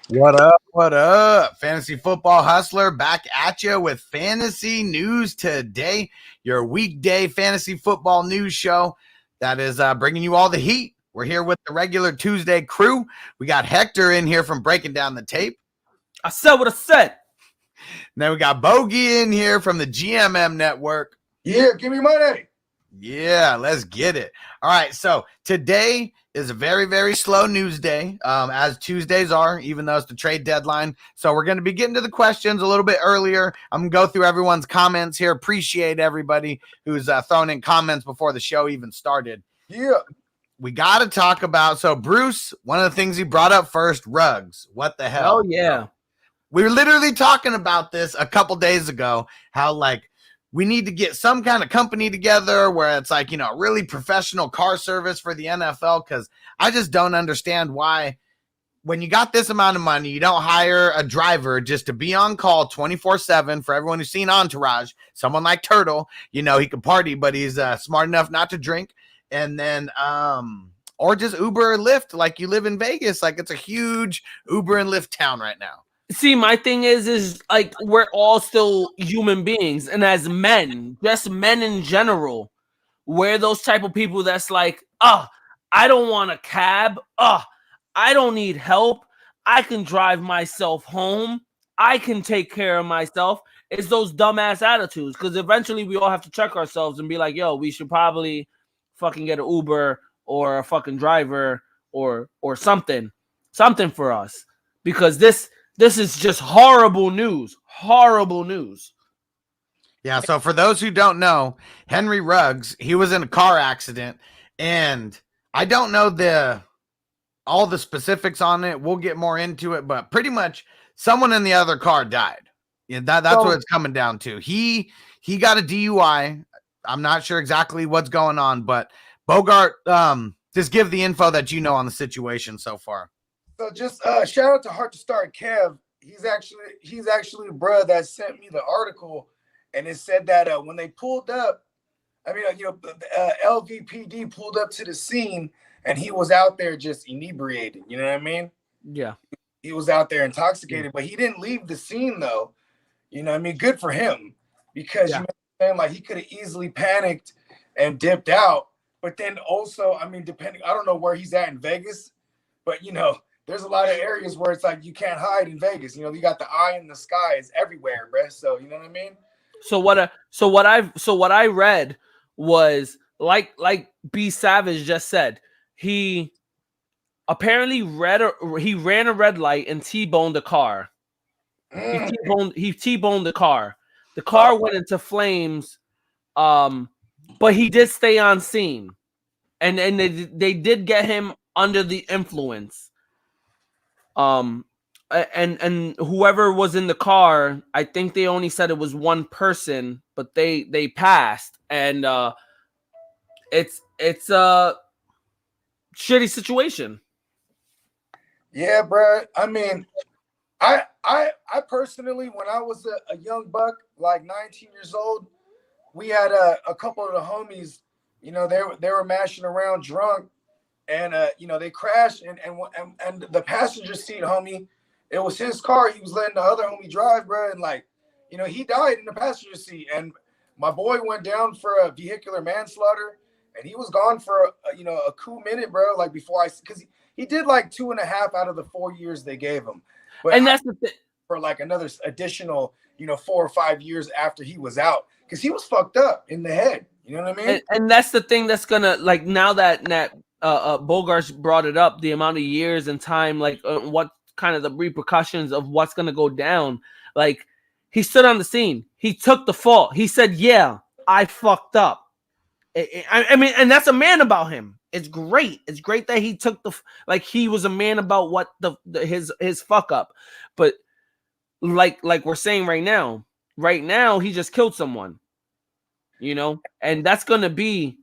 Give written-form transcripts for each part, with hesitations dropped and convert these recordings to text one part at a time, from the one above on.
What up? What up? Fantasy Football Hustler back at you with fantasy news today. Your weekday fantasy football news show that is bringing you all the heat. We're here with the regular Tuesday crew. We got Hector in here from Breaking Down the Tape. I said what I said. And then we got Bogey in here from the GMM Network. Yeah, give me money. Yeah, let's get it. All right, so today is a very, very slow news day, as Tuesdays are, even though it's the trade deadline. So we're going to be getting to the questions a little bit earlier. I'm going to go through everyone's comments here. Appreciate everybody who's throwing in comments before the show even started. Yeah. We got to talk about, so Bruce, one of the things he brought up first, rugs. What the hell? Oh, yeah. We were literally talking about this a couple days ago, how like, we need to get some kind of company together where it's like, really professional car service for the NFL, because I just don't understand why, when you got this amount of money, you don't hire a driver just to be on call 24/7. For everyone who's seen Entourage, someone like Turtle, he can party, but he's smart enough not to drink. And then, or just Uber or Lyft, like you live in Vegas. Like it's a huge Uber and Lyft town right now. See, my thing is like we're all still human beings, and as men, just men in general, we're those type of people that's like, I don't want a cab. I don't need help. I can drive myself home. I can take care of myself. It's those dumbass attitudes, because eventually we all have to check ourselves and be like, yo, we should probably fucking get an Uber or a fucking driver or something for us, because this is just horrible news. Horrible news. Yeah, so for those who don't know, Henry Ruggs, he was in a car accident, and I don't know all the specifics on it. We'll get more into it, but pretty much someone in the other car died. Yeah, that's what it's coming down to. He got a DUI. I'm not sure exactly what's going on, but Bogart, just give the info that you know on the situation so far. So just shout out to Heart to Start Kev. He's actually the bro that sent me the article, and it said that when they pulled up, LVPD pulled up to the scene, and he was out there just inebriated. You know what I mean? Yeah. He was out there intoxicated, but he didn't leave the scene though. You know what I mean? Good for him, because you know what I'm saying? Like he could have easily panicked and dipped out. But then also, I don't know where he's at in Vegas, but there's a lot of areas where it's like you can't hide in Vegas. You got the eye in the sky is everywhere, bro. So you know what I mean? So what I read was like B Savage just said, he apparently he ran a red light and T-boned the car. He T-boned the car. The car went into flames, but he did stay on scene, and they did get him under the influence. And whoever was in the car, I think they only said it was one person, but they passed, and it's a shitty situation. Yeah, bro. I mean, I personally, when I was a young buck, like 19 years old, we had a couple of the homies, they were mashing around drunk, and they crashed, and the passenger seat homie, it was his car. He was letting the other homie drive, bro, and he died in the passenger seat, and my boy went down for a vehicular manslaughter, and he was gone for a cool minute, bro. Like because he did like 2.5 out of the 4 years they gave him, but and that's the thing. For like another additional 4 or 5 years after he was out, because he was fucked up in the head. You know what I mean? And that's the thing that's gonna, like, now that Bogart brought it up, the amount of years and time, like what kind of the repercussions of what's gonna go down. Like, he stood on the scene, he took the fault, he said, "Yeah, I fucked up." I mean, and that's a man about him. It's great. It's great that he took he was a man about what his fuck up. But like we're saying right now, he just killed someone. And that's gonna be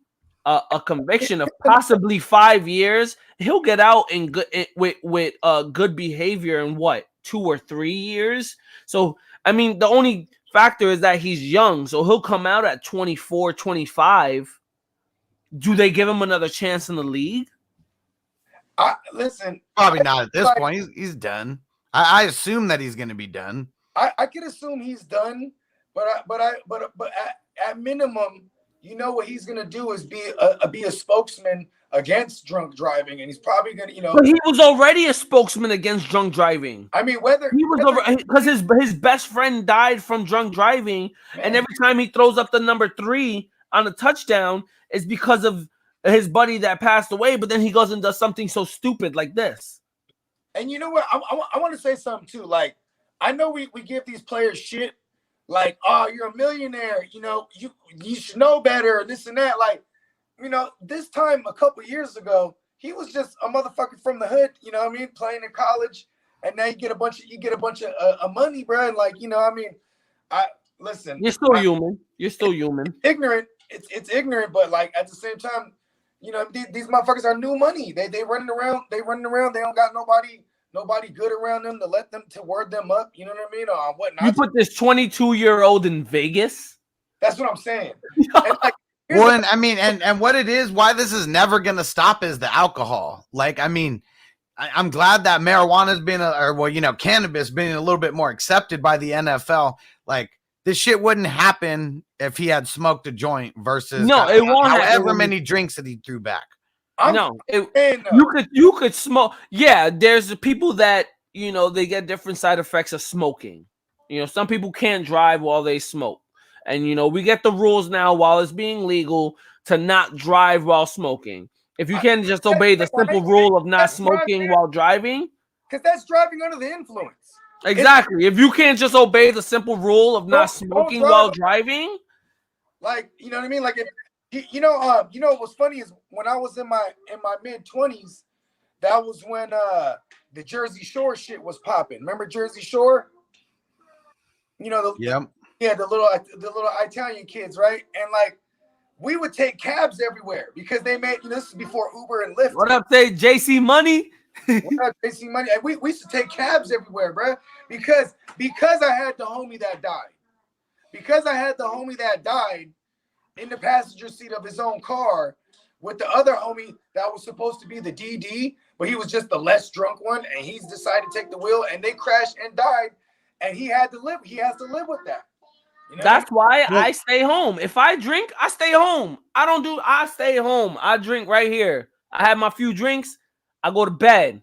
a conviction of possibly 5 years. He'll get out in with good behavior in 2 or 3 years. So I mean, the only factor is that he's young, so he'll come out at 24, 25. Do they give him another chance in the league? Listen, Probably not at this point. He's done. I assume that he's going to be done. I could assume he's done, but at minimum, you know what he's gonna do is be a spokesman against drunk driving, and he's probably gonna, But he was already a spokesman against drunk driving. I mean, whether he was over because his best friend died from drunk driving, and every time he throws up the number 3 on a touchdown, is because of his buddy that passed away. But then he goes and does something so stupid like this. And you know what? I want to say something too. Like, I know we give these players shit, like, oh, you're a millionaire, you should know better, and this and that. Like, this time a couple years ago, he was just a motherfucker from the hood, you know what I mean, playing in college, and now you get a bunch of money, bro. And like, listen. You're still human. You're still human. Ignorant. It's ignorant, but like at the same time, these motherfuckers are new money. They running around. They don't got nobody good around them to word them up. You know what I mean? Or whatnot. You put this 22-year-old in Vegas. That's what I'm saying. And like, well, and I mean, and what it is, why this is never going to stop is the alcohol. Like, I mean, I'm glad that marijuana's been, cannabis being a little bit more accepted by the NFL. Like, this shit wouldn't happen if he had smoked a joint versus it won't however many drinks that he threw back. You could smoke. Yeah, there's the people that, they get different side effects of smoking. Some people can't drive while they smoke. And, we get the rules now while it's being legal to not drive while smoking. If you can't just obey the simple rule of not smoking while driving. Because that's driving under the influence. Exactly. If you can't just obey the simple rule of not smoking while driving. Like, you know what I mean? Like, what was funny is when I was in my mid-20s, that was when the Jersey Shore shit was popping. Remember Jersey Shore? Yep. The little Italian kids, right? And like, we would take cabs everywhere because they made, this is before Uber and Lyft. What up, say JC Money? What up, JC Money? And we used to take cabs everywhere, bro, because I had the homie that died. Because I had the homie that died in the passenger seat of his own car with the other homie that was supposed to be the DD, but he was just the less drunk one, and he's decided to take the wheel, and they crashed and died, and he has to live with that. That's why I stay home. If I drink, I stay home. I stay home. I drink right here. I have my few drinks. I go to bed.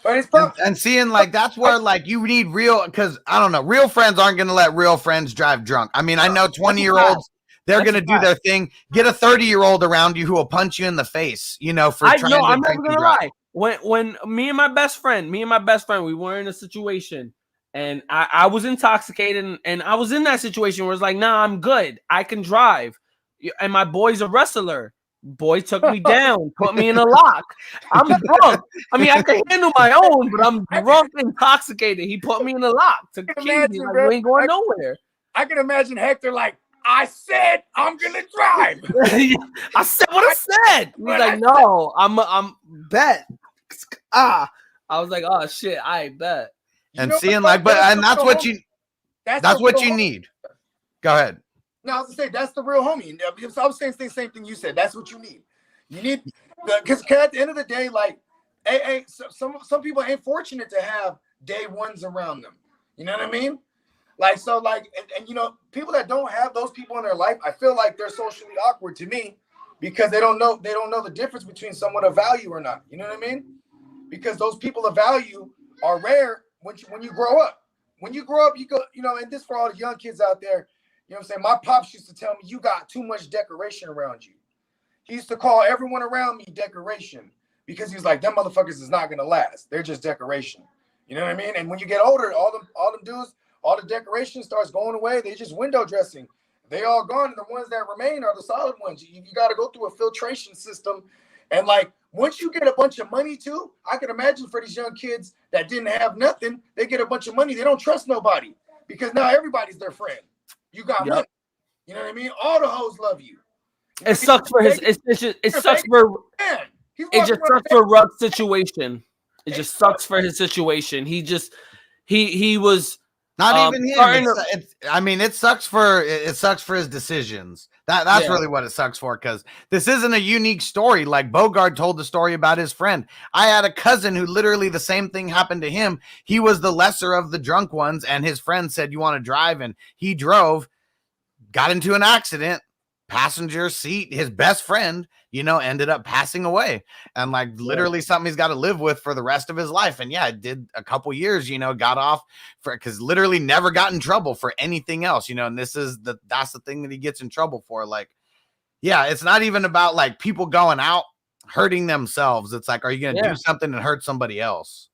But it's and seeing like that's where like you need real, because I don't know, real friends aren't going to let real friends drive drunk. I mean, I know 20-year-olds, they're going to do their thing. Get a 30-year-old around you who will punch you in the face, for trying to drink. I'm never going to lie. When me and my best friend, we were in a situation. And I was intoxicated, and I was in that situation where it's like, nah, I'm good. I can drive. And my boy's a wrestler. Boy took me down, put me in a lock. I'm drunk. I mean, I can handle my own, but I'm drunk, intoxicated. He put me in a lock to keep me. Like, we ain't going nowhere. I can imagine Hector like, I said I'm gonna drive. I said what I said. He's like, no, I'm bet. I was like, oh shit, I bet. And seeing like, that's what you need. Go ahead. No, I was gonna say that's the real homie. I was saying the same thing you said. That's what you need. You need because at the end of the day, like, some people ain't fortunate to have day ones around them. You know what I mean? Like, so like, and people that don't have those people in their life, I feel like they're socially awkward to me because they don't know the difference between someone of value or not. You know what I mean? Because those people of value are rare. When you grow up, you go, and this for all the young kids out there, you know what I'm saying? My pops used to tell me, you got too much decoration around you. He used to call everyone around me decoration because he was like, them motherfuckers is not going to last. They're just decoration. You know what I mean? And when you get older, all them dudes, all the decoration starts going away. They just window dressing. They all gone. And the ones that remain are the solid ones. You got to go through a filtration system. And like, once you get a bunch of money too, I can imagine for these young kids that didn't have nothing, they get a bunch of money. They don't trust nobody because now everybody's their friend. You got money. You know what I mean? All the hoes love you. It sucks for his. It sucks for. It just sucks for Ruck's situation. It just sucks for his situation. He was Not even him. starting to- I mean, it sucks for his decisions. That's Yeah. really what it sucks for, because this isn't a unique story. Like Bogard told the story about his friend. I had a cousin who literally the same thing happened to him. He was the lesser of the drunk ones, and his friend said, "You want to drive?" And he drove, got into an accident, passenger seat, his best friend, ended up passing away, and like literally something he's got to live with for the rest of his life. And yeah, it did a couple years, got off because literally never got in trouble for anything else, and that's the thing that he gets in trouble for. Like, yeah, it's not even about like people going out hurting themselves. It's like, are you going to do something and hurt somebody else?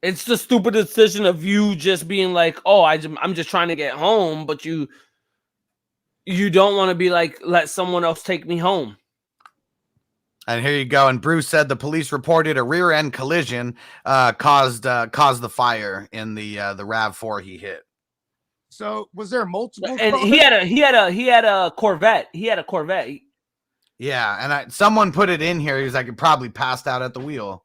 It's the stupid decision of you just being like, oh, I'm just trying to get home, but you don't want to be like, let someone else take me home. And here you go. And Bruce said the police reported a rear end collision caused the fire in the RAV4 he hit. So was there multiple? And he had a Corvette. He had a Corvette. Yeah, and someone put it in here. He was like, he probably passed out at the wheel.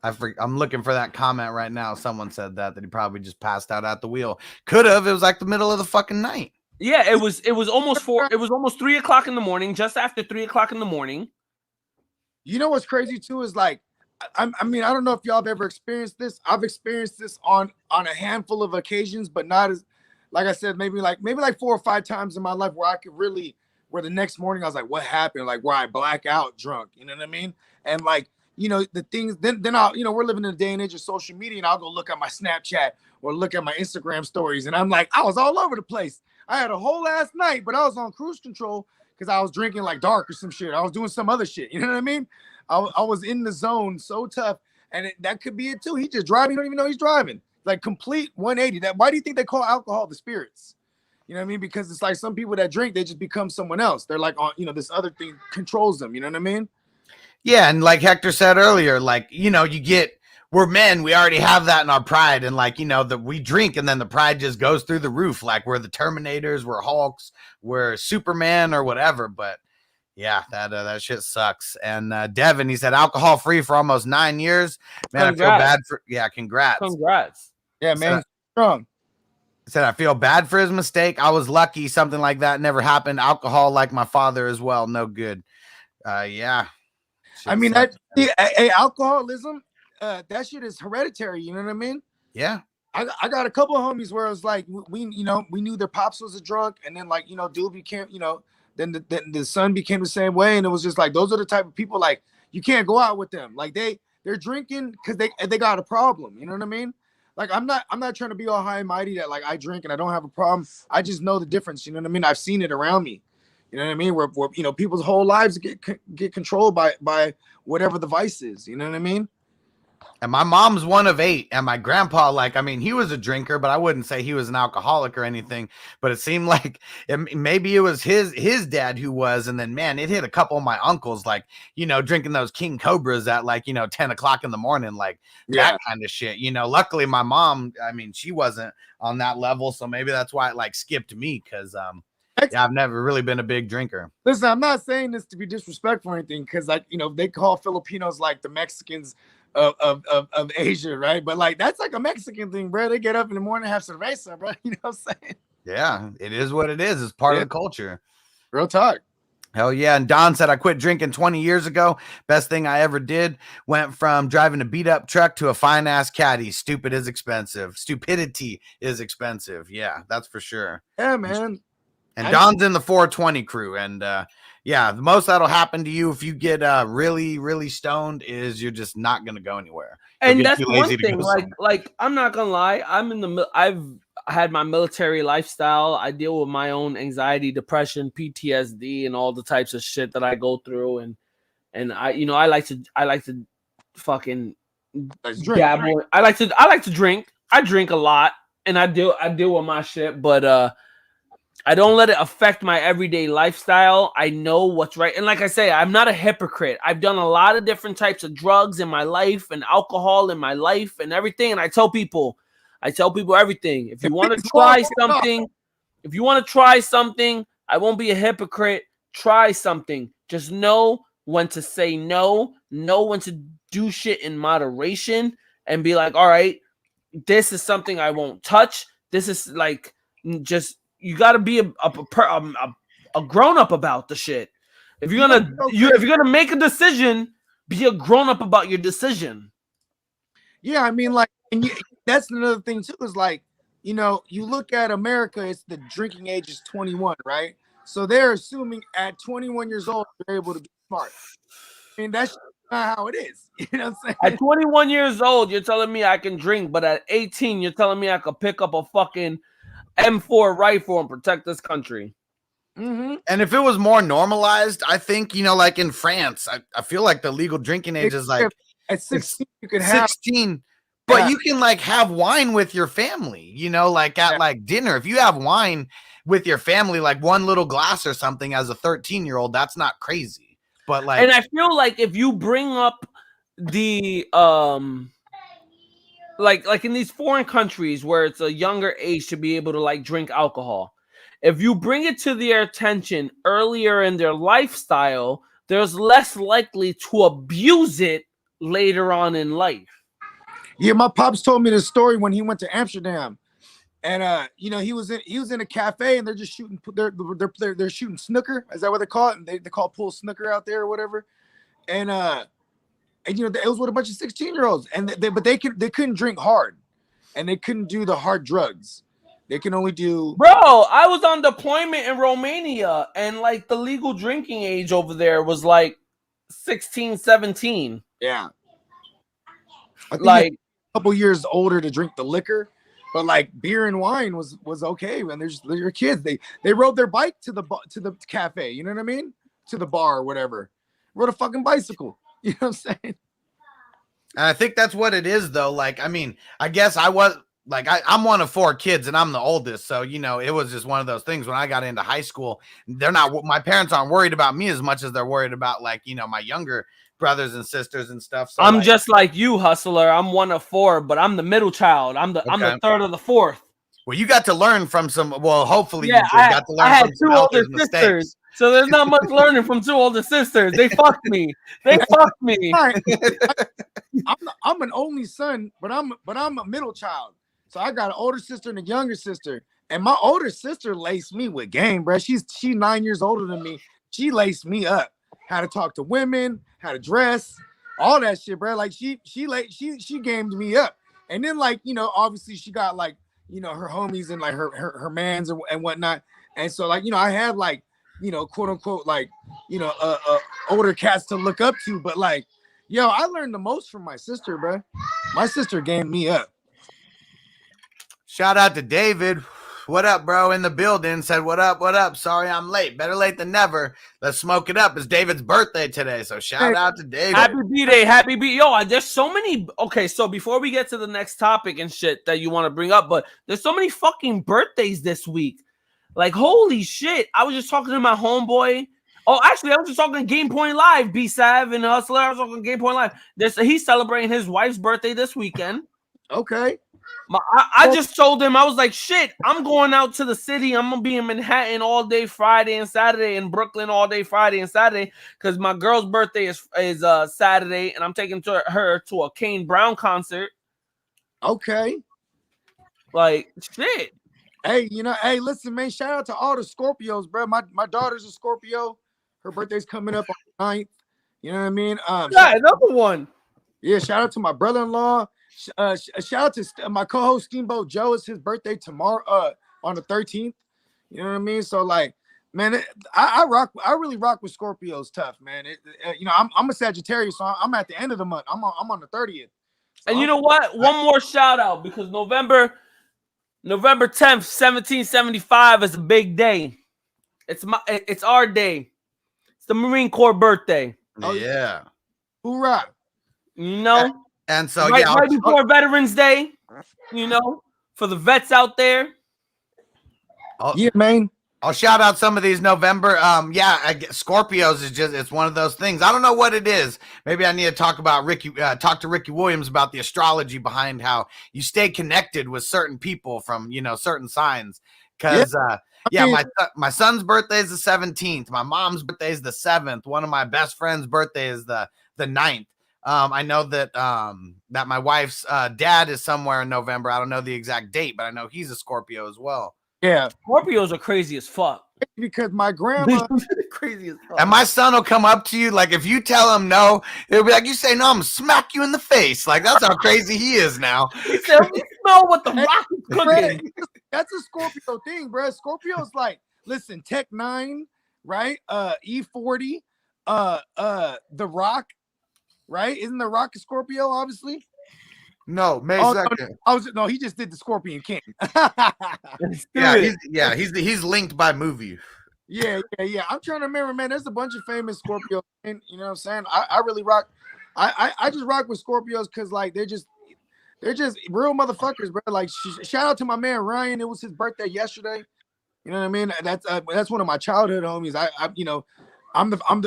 I'm looking for that comment right now. Someone said that he probably just passed out at the wheel. Could have. It was like the middle of the fucking night. Yeah, it was almost 3 o'clock in the morning, just after 3 o'clock in the morning. You know what's crazy too is like, I mean, I don't know if y'all have ever experienced this. I've experienced this on a handful of occasions, but not as, like I said, maybe like 4 or 5 times in my life where I could really, where the next morning I was like, what happened? Like where I black out drunk, you know what I mean? And like, the things, then I'll, we're living in a day and age of social media, and I'll go look at my Snapchat or look at my Instagram stories, and I'm like, I was all over the place. I had a whole last night, but I was on cruise control because I was drinking like dark or some shit. I was doing some other shit. You know what I mean? I was in the zone so tough. And that could be it too. He just driving. You don't even know he's driving. Like complete 180. Why do you think they call alcohol the spirits? You know what I mean? Because it's like some people that drink, they just become someone else. They're like, this other thing controls them. You know what I mean? Yeah. And like Hector said earlier, like, we're men. We already have that in our pride. And like, that we drink and then the pride just goes through the roof. Like we're the Terminators, we're Hulks, we're Superman or whatever. But yeah, that shit sucks. And Devin, he said alcohol free for almost 9 years. Man, congrats. I feel bad for, Congrats. Yeah, man. Strong. He said, I feel bad for his mistake. I was lucky something like that never happened. Alcohol like my father as well. No good. Yeah. I mean, alcoholism, that shit is hereditary. You know what I mean? Yeah. I got a couple of homies where it was like, we knew their pops was a drunk, and then like, dude became, then the son became the same way. And it was just like, those are the type of people, like, you can't go out with them. Like they're drinking because they got a problem. You know what I mean? Like, I'm not trying to be all high and mighty that like I drink and I don't have a problem. I just know the difference. You know what I mean? I've seen it around me. You know what I mean? Where people's whole lives get controlled by whatever the vice is. You know what I mean? And my mom's one of 8, and my grandpa, like, I mean, he was a drinker, but I wouldn't say he was an alcoholic or anything. But it seemed like maybe it was his dad who was, and then man, it hit a couple of my uncles, like, drinking those King Cobras at like 10 o'clock in the morning, like that kind of shit. Luckily my mom, I mean, she wasn't on that level, so maybe that's why it like skipped me, because yeah, I've never really been a big drinker. Listen, I'm not saying this to be disrespectful or anything, because like they call Filipinos like the Mexicans of Asia, right? But like that's like a Mexican thing, bro. They get up in the morning, have cerveza, bro. You know what I'm saying? Yeah, it is what it is. It's part of the culture. Real talk. Hell yeah. And Don said, I quit drinking 20 years ago. Best thing I ever did. Went from driving a beat up truck to a fine ass caddy. Stupid is expensive. Stupidity is expensive. Yeah, that's for sure. Yeah, man. And Don's in the 420 crew. And yeah, the most that'll happen to you if you get really, really stoned is you're just not going to go anywhere. And that's one thing. Like I'm not gonna lie. I've had my military lifestyle. I deal with my own anxiety, depression, PTSD, and all the types of shit that I go through. And I like to fucking dabble. I like to drink. I drink a lot, and I deal with my shit. But I don't let it affect my everyday lifestyle. I know what's right. And like I say, I'm not a hypocrite. I've done a lot of different types of drugs in my life and alcohol in my life and everything. And I tell people everything. If you want to try something, I won't be a hypocrite. Try something. Just know when to say no, know when to do shit in moderation, and be like, all right, this is something I won't touch. This is like just you got to be a grown up about the shit. If you're gonna make a decision, be a grown up about your decision. Yeah, I mean, like, and that's another thing too. Is like, you know, you look at America, it's the drinking age is 21, right? So they're assuming at 21 years old they're able to be smart. I mean, that's not how it is. You know what I'm saying? At 21 years old, you're telling me I can drink, but at 18, you're telling me I could pick up a fucking M4 rifle and protect this country. Mm-hmm. And if it was more normalized, I think, you know, like in France, I feel like the legal drinking age is like at 16, you could have 16, but you can like have wine with your family, you know, like at like dinner. If you have wine with your family, like one little glass or something as a 13-year-old, that's not crazy. But like, and I feel like if you bring up the like in these foreign countries where it's a younger age to be able to like drink alcohol, if you bring it to their attention earlier in their lifestyle, there's less likely to abuse it later on in life. Yeah, my pops told me this story when he went to Amsterdam, and you know, he was in a cafe and they're just shooting they're shooting snooker. Is that what they call it? And they call pool snooker out there or whatever. And you know, it was with a bunch of 16-year-olds, and they couldn't drink hard, and they couldn't do the hard drugs. They can only do. Bro, I was on deployment in Romania, and like the legal drinking age over there was like 16, 17. Yeah. I think like a couple years older to drink the liquor, but like beer and wine was okay. And they're kids. They rode their bike to the cafe. You know what I mean? To the bar or whatever. Rode a fucking bicycle. You know what I'm saying? And I think that's what it is, though. Like, I mean, I guess I was. Like I'm one of 4 kids and I'm the oldest. So, you know, it was just one of those things when I got into high school, my parents aren't worried about me as much as they're worried about like, you know, my younger brothers and sisters and stuff. So I'm just like you, hustler. I'm one of 4, but I'm the middle child. I'm the third of the fourth. Well, you got to learn from hopefully you got to learn I had from 2 older sisters. Mistakes. So there's not much learning from 2 older sisters. They fucked me. I'm an only son, but I'm a middle child. So I got an older sister and a younger sister. And my older sister laced me with game, bro. She's 9 years older than me. She laced me up. How to talk to women, how to dress, all that shit, bro. Like she gamed me up. And then like, you know, obviously she got like, you know, her homies and like her mans and whatnot. And so like, you know, I have like, you know, quote unquote, like, you know, older cats to look up to. But like, yo, I learned the most from my sister, bro. My sister gamed me up. Shout out to David. What up, bro? In the building. Said, what up? Sorry I'm late. Better late than never. Let's smoke it up. It's David's birthday today. So shout out to David. Happy B-Day. Happy B. Yo, there's so many. Okay, so before we get to the next topic and shit that you want to bring up, but there's so many fucking birthdays this week. Like, holy shit. I was just talking to my homeboy. Oh, actually, I was just talking to Game Point Live, B-Sav and Hustler. I was talking to Game Point Live. He's celebrating his wife's birthday this weekend. Okay. I just told him, I was like, shit, I'm going out to the city. I'm going to be in Manhattan all day Friday and Saturday, in Brooklyn all day Friday and Saturday, because my girl's birthday is Saturday, and I'm taking her to a Kane Brown concert. Okay. Like, shit. Hey, you know, hey, listen, man, shout out to all the Scorpios, bro. My daughter's a Scorpio. Her birthday's coming up on the 9th. You know what I mean? Yeah, another one. Yeah, shout out to my brother-in-law. Shout out to my co-host Steamboat Joe. It's his birthday tomorrow on the 13th. You know what I mean? So like, man, I really rock with Scorpios tough, man. You know, I'm a Sagittarius, so I'm at the end of the month. I'm on the 30th. So and you know what? One more shout out, because November 10th, 1775 is a big day. It's our day. It's the Marine Corps birthday. Oh yeah. Hoorah. You know? And so right before Veterans Day, you know, for the vets out there. Yeah, man. I'll shout out some of these November. Scorpios is it's one of those things. I don't know what it is. Maybe I need to talk to Ricky Williams about the astrology behind how you stay connected with certain people from, you know, certain signs. Because my son's birthday is the 17th. My mom's birthday is the 7th. One of my best friend's birthday is the 9th. I know that that my wife's dad is somewhere in November. I don't know the exact date, but I know he's a Scorpio as well. Yeah, Scorpios are crazy as fuck. because my grandma. Crazy as fuck. And my son will come up to you, like if you tell him no, he'll be like, "You say no, I'm gonna smack you in the face." Like that's how crazy he is now. He said, "We smell what the rock is cooking." That's a Scorpio thing, bro. Scorpio's like, listen, Tech 9, right? E40, The Rock, right? Isn't The Rock a Scorpio, obviously? No, May 2nd. No, he just did the Scorpion King. He's linked by movie. Yeah. I'm trying to remember, man. There's a bunch of famous Scorpios, and you know what I'm saying? I really rock. I just rock with Scorpios because like they're just real motherfuckers, bro. Like shout out to my man Ryan. It was his birthday yesterday. You know what I mean? That's one of my childhood homies.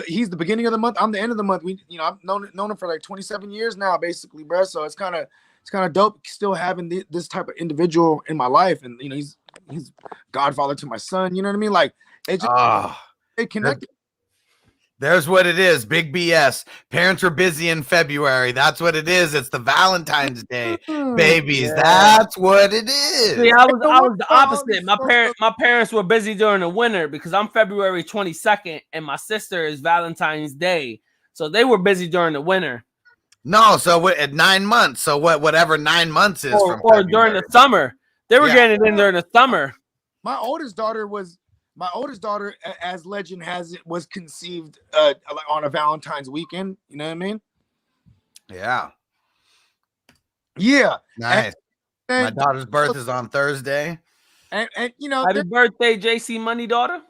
He's the beginning of the month. I'm the end of the month. I've known him for like 27 years now, basically, bro. So it's kind of dope still having this type of individual in my life, and he's godfather to my son. You know what I mean? Like they connected. There's what it is. Big BS. Parents were busy in February. That's what it is. It's the Valentine's Day, babies. Yeah. That's what it is. See, I was the opposite. My parents were busy during the winter because I'm February 22nd and my sister is Valentine's Day, so they were busy during the winter. No, so at 9 months. So whatever 9 months is, or during the summer, they were getting it in during the summer. My oldest daughter, as legend has it, was conceived on a Valentine's weekend. You know what I mean? Yeah. Yeah. Nice. And my daughter's birth is on Thursday. And happy birthday, JC Money daughter.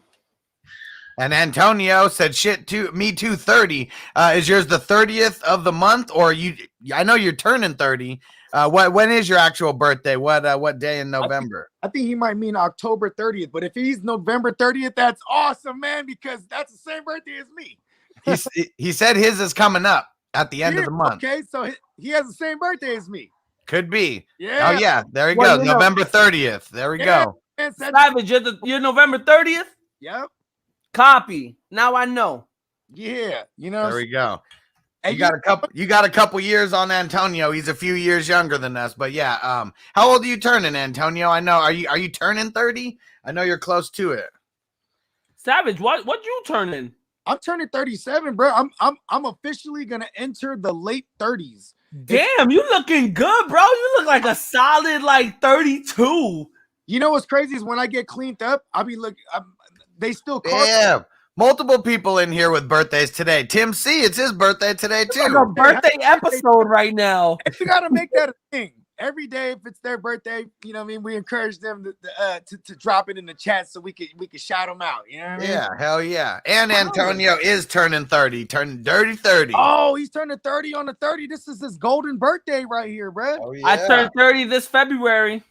And Antonio said, "Shit, too. Me too. 30. Is yours the 30th of the month, or you? I know you're turning 30. When is your actual birthday? What day in November?" I think he might mean October 30th, but if he's November 30th, that's awesome, man, because that's the same birthday as me. He said his is coming up at the end of the month. Okay, so he has the same birthday as me. Could be. Yeah. Oh yeah, there we go. November 30th. There we go. Savage, you're November 30th? Yep. Copy. Now I know. Yeah, There we go. You got a couple years on Antonio. He's a few years younger than us, but yeah. How old are you turning, Antonio? I know. Are you turning 30? I know you're close to it. Savage, what you turning? I'm turning 37, bro. I'm officially gonna enter the late 30s. Damn, you looking good, bro. You look like a solid 32. You know what's crazy is when I get cleaned up, they still call. Yeah. Multiple people in here with birthdays today. Tim C, it's his birthday today too. It's like a birthday episode right now. You gotta make that a thing. Every day, if it's their birthday, you know what I mean? We encourage them to drop it in the chat so we can shout them out. You know what I mean? Yeah, hell yeah. And Antonio is turning 30, turning dirty 30. Oh, he's turning 30 on the 30. This is his golden birthday right here, bro. Oh, yeah. I turned 30 this February.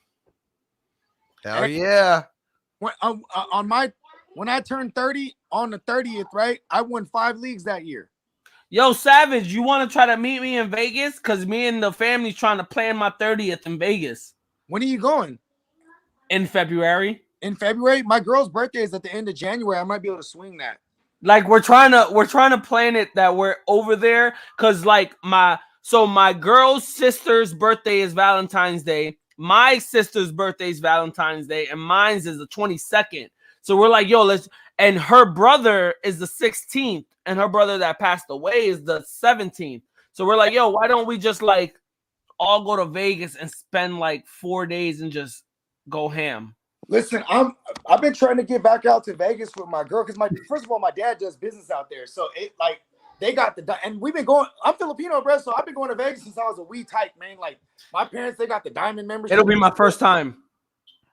Hell yeah. When I turned 30 on the 30th, right? I won 5 leagues that year. Yo, Savage, you want to try to meet me in Vegas? Because me and the family's trying to plan my 30th in Vegas. When are you going? In February. In February? My girl's birthday is at the end of January. I might be able to swing that. Like we're trying to plan it that we're over there. Because my girl's sister's birthday is Valentine's Day. My sister's birthday is Valentine's Day. And mine's is the 22nd. So we're like, yo, and her brother is the 16th, and her brother that passed away is the 17th. So we're like, yo, why don't we just all go to Vegas and spend 4 days and just go ham? Listen, I've been trying to get back out to Vegas with my girl because first of all, my dad does business out there. So they got and we've been going. I'm Filipino, bro, so I've been going to Vegas since I was a wee tyke, man. Like my parents, they got the diamond membership. It'll be my first time.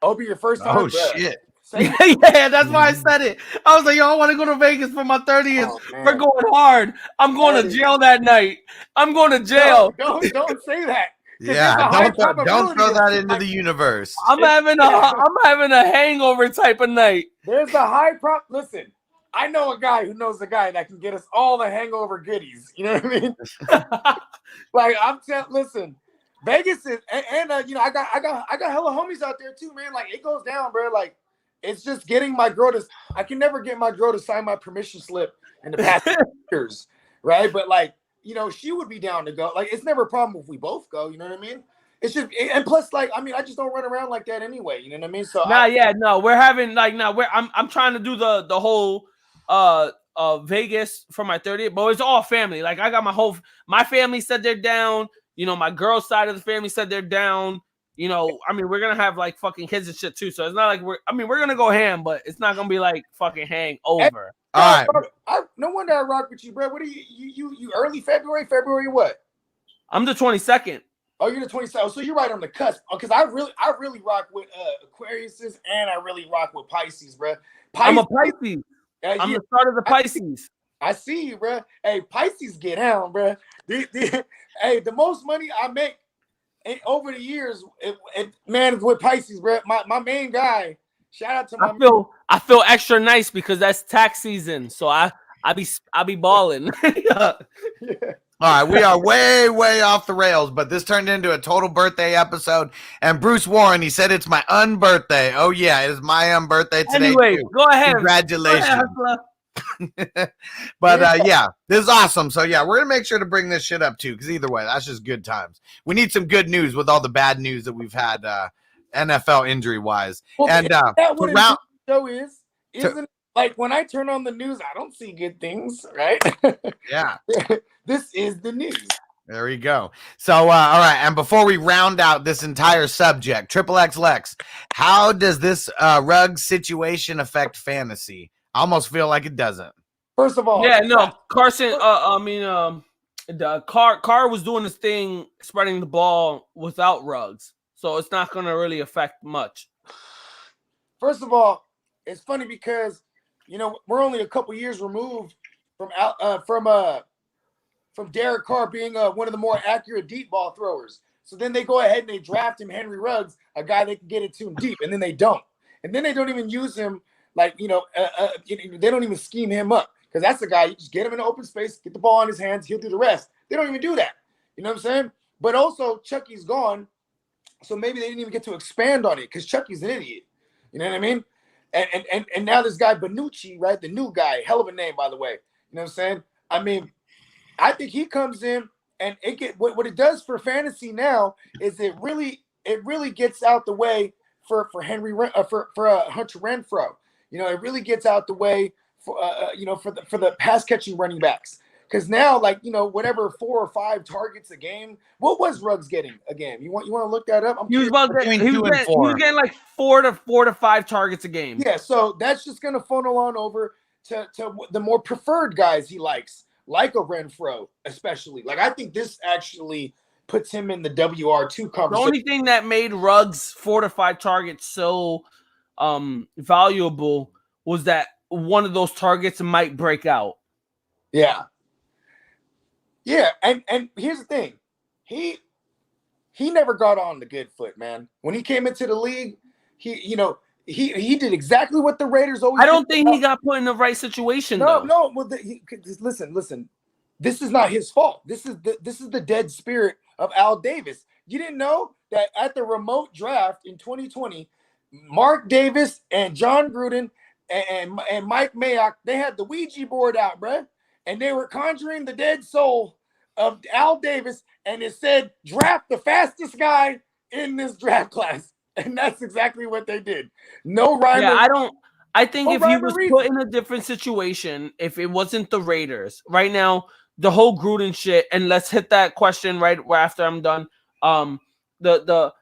It'll be your first time. Oh, bro. Shit. Yeah, that's why I said it. I was like, yo, I want to go to Vegas for my 30th. Oh, we're going hard. I'm going to jail that night. I'm going to jail. Don't say that. Yeah, don't throw that into the universe. I'm having a hangover type of night. There's a high prop. Listen, I know a guy who knows a guy that can get us all the hangover goodies. You know what I mean? Listen, Vegas is, and I got hella homies out there too, man. It goes down, bro. It's just getting my girl to. I can never get my girl to sign my permission slip in the past years, right? But she would be down to go. Like, it's never a problem if we both go. You know what I mean? It's just, and plus, like, I mean, I just don't run around like that anyway. You know what I mean? So we're having like I'm trying to do the whole Vegas for my 30th, but it's all family. Like, I got my family said they're down. My girl's side of the family said they're down. I mean, we're gonna have like fucking kids and shit too. So it's not like we're gonna go ham, but it's not gonna be like fucking hangover. All right. No wonder I rock with you, bro. What are you early February? February what? I'm the 22nd. Oh, you're the 27th. So you're right on the cusp. Because I really rock with Aquariuses, and I really rock with Pisces, bro. I'm a Pisces. I'm the start of the Pisces. I see you, bro. Hey, Pisces get down, bro. Hey, the most money I make over the years, man, is with Pisces, bro. My main guy. Shout out to I feel extra nice because that's tax season, so I be balling. Yeah. All right, we are way off the rails, but this turned into a total birthday episode. And Bruce Warren, he said it's my unbirthday. Oh yeah, it is my unbirthday today. Anyway, too. Go ahead. Congratulations. But yeah, this is awesome. So yeah, we're gonna make sure to bring this shit up too, because either way, that's just good times. We need some good news with all the bad news that we've had NFL injury wise. Well, and that what the show isn't like when I turn on the news, I don't see good things, right? Yeah. This is the news. There we go. So, all right. And before we round out this entire subject, Triple X Lex, how does this Ruggs situation affect fantasy? I almost feel like it doesn't. First of all, Carson. The Carr was doing this thing, spreading the ball without Ruggs, so it's not going to really affect much. First of all, it's funny because we're only a couple years removed from Derek Carr being one of the more accurate deep ball throwers. So then they go ahead and they draft him, Henry Ruggs, a guy that can get it to him deep, and then they don't. And then they don't even use him like, they don't even scheme him up because that's the guy, you just get him in the open space, get the ball in his hands, he'll do the rest. They don't even do that. You know what I'm saying? But also, Chucky's gone, so maybe they didn't even get to expand on it because Chucky's an idiot. You know what I mean? And now this guy, Bonucci, right, the new guy, hell of a name, by the way. You know what I'm saying? I mean, I think he comes in and what it does for fantasy now is it really gets out the way for Hunter Renfrow. It really gets out the way for the pass catching running backs. Because now, whatever 4 or 5 targets a game, what was Ruggs getting a game? You want to look that up? He was getting like 4 to 5 targets a game. Yeah, so that's just going to funnel on over to the more preferred guys he likes. Like a Renfrow, especially. Like, I think this actually puts him in the WR2 conversation. The only thing that made Ruggs 4 to 5 targets so valuable was that one of those targets might break out. Yeah. Yeah, and here's the thing. He never got on the good foot, man. When he came into the league, he did exactly what the Raiders always. I don't think he got put in the right situation. No. Well, listen. This is not his fault. This is the dead spirit of Al Davis. You didn't know that at the remote draft in 2020, Mark Davis and John Gruden and Mike Mayock, they had the Ouija board out, bruh, and they were conjuring the dead soul of Al Davis, and it said draft the fastest guy in this draft class. And that's exactly what they did. No rhyme. Yeah, I think if he was put in a different situation, if it wasn't the Raiders, right now, the whole Gruden shit, and let's hit that question right after I'm done. The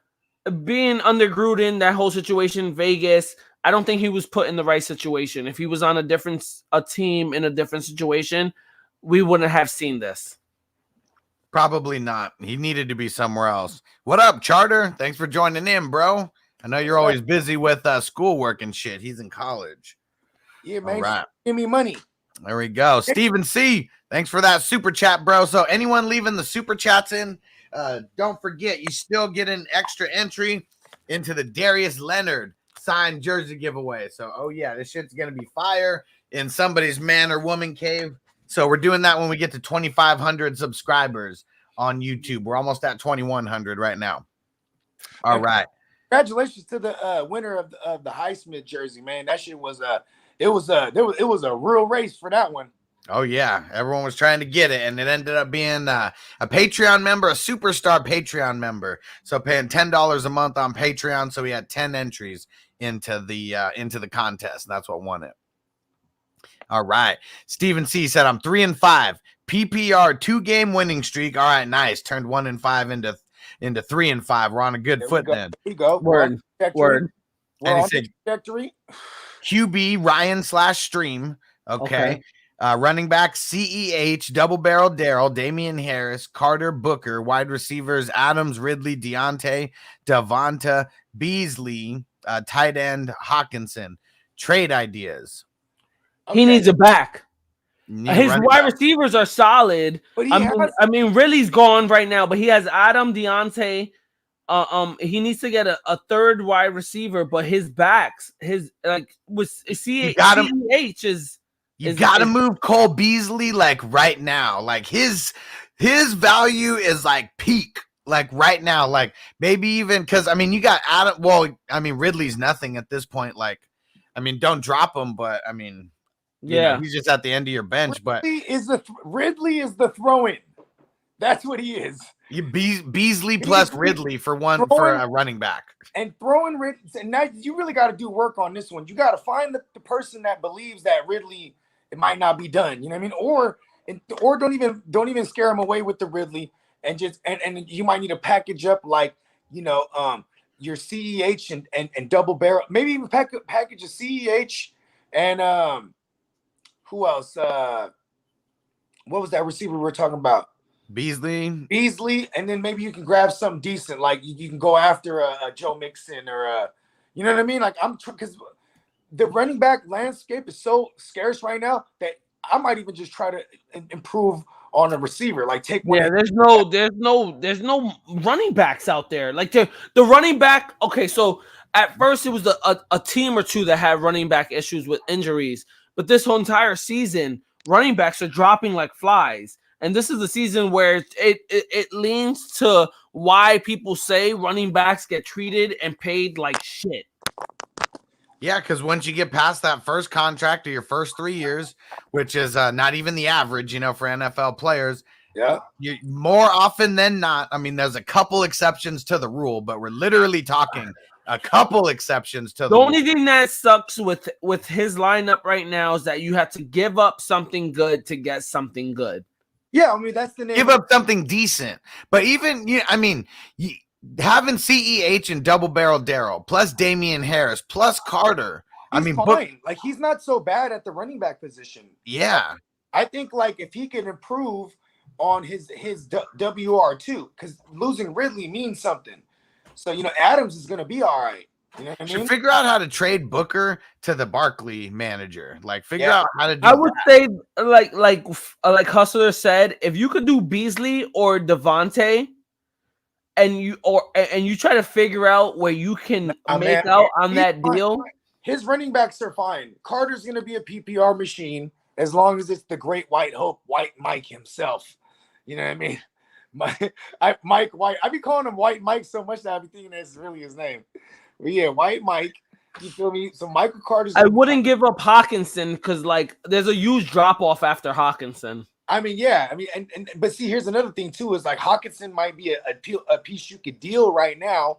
being under Gruden, that whole situation, Vegas, I don't think he was put in the right situation. If he was on a team in a different situation, we wouldn't have seen this. Probably not. He needed to be somewhere else. What up, Charter? Thanks for joining in, bro. I know you're always busy with schoolwork and shit. He's in college. Yeah, man. All right. Give me money. There we go. Steven C., thanks for that super chat, bro. So anyone leaving the super chats in, don't forget, you still get an extra entry into the Darius Leonard signed jersey giveaway. So, oh yeah, this shit's going to be fire in somebody's man or woman cave. So we're doing that when we get to 2,500 subscribers on YouTube. We're almost at 2,100 right now. All right. Congratulations to the winner of the Highsmith jersey, man. That shit was it was a real race for that one. Oh yeah, everyone was trying to get it, and it ended up being a Patreon member, a superstar Patreon member. So paying $10 a month on Patreon, so we had 10 entries into the contest, and that's what won it. All right, Stephen C said I'm 3-5 PPR 2-game winning streak. All right, nice. Turned 1-5 into 3-5. We're on a good foot then. There you go. Word. We're And he on said, the trajectory. QB Ryan/Stream. Okay. Running back CEH, double barrel Daryl, Damian Harris, Carter Booker, wide receivers Adams, Ridley, Deontay, Devonta, Beasley, tight end Hawkinson. Trade ideas. He needs a back. Need a His running wide back. receivers are solid. But I mean, Ridley's gone right now, but he has Adam, Deontay. He needs to get a third wide receiver, but his backs, CEH is. You got to move Cole Beasley like right now. Like his value is like peak. Like right now, like maybe even because I mean you got Adam. Well, I mean Ridley's nothing at this point. Like, I mean don't drop him, but I mean, you know, he's just at the end of your bench. Ridley is the throw-in. That's what he is. Beasley plus Ridley for a running back. And throwing Ridley, and now you really got to do work on this one. You got to find the person that believes that Ridley it might not be done. You know what I mean? Or don't even scare him away with the Ridley and just and you might need to package up like your CEH and double barrel. Maybe even package a CEH and who else? What was that receiver we were talking about? Beasley, and then maybe you can grab something decent, like you can go after a Joe Mixon or you know what I mean? Like because the running back landscape is so scarce right now that I might even just try to improve on a receiver, like take one. Yeah, there's no running backs out there. Like the running back. Okay, so at first it was a team or two that had running back issues with injuries, but this whole entire season, running backs are dropping like flies. And this is the season where it leans to why people say running backs get treated and paid like shit. Yeah, because once you get past that first contract or your first 3 years, which is not even the average, for NFL players. Yeah. You more often than not, I mean, there's a couple exceptions to the rule, but we're literally talking a couple exceptions to the rule. Only thing that sucks with his lineup right now is that you have to give up something good to get something good. Yeah, I mean, that's the name. Give up something decent. But even, having CEH and double barrel Daryl, plus Damian Harris, plus Carter. He's fine. Like, he's not so bad at the running back position. Yeah. I think, like, if he can improve on his WR2, because losing Ridley means something. So, Adams is going to be all right. You know what I mean? Should figure out how to trade Booker to the Barkley manager. Like, figure out how to do I would say, like Hustler said, if you could do Beasley or Devontae, and you try to figure out where you can make out on that deal. His running backs are fine. Carter's going to be a PPR machine as long as it's the great white hope, White Mike himself. You know what I mean? Mike White. I be calling him White Mike so much that I be thinking that's really his name. But yeah, White Mike. You feel me? So Michael Carter's. I wouldn't give up Hawkinson because there's a huge drop off after Hawkinson. I mean, yeah. I mean, but see, here's another thing too: is like Hawkinson might be a piece you could deal right now,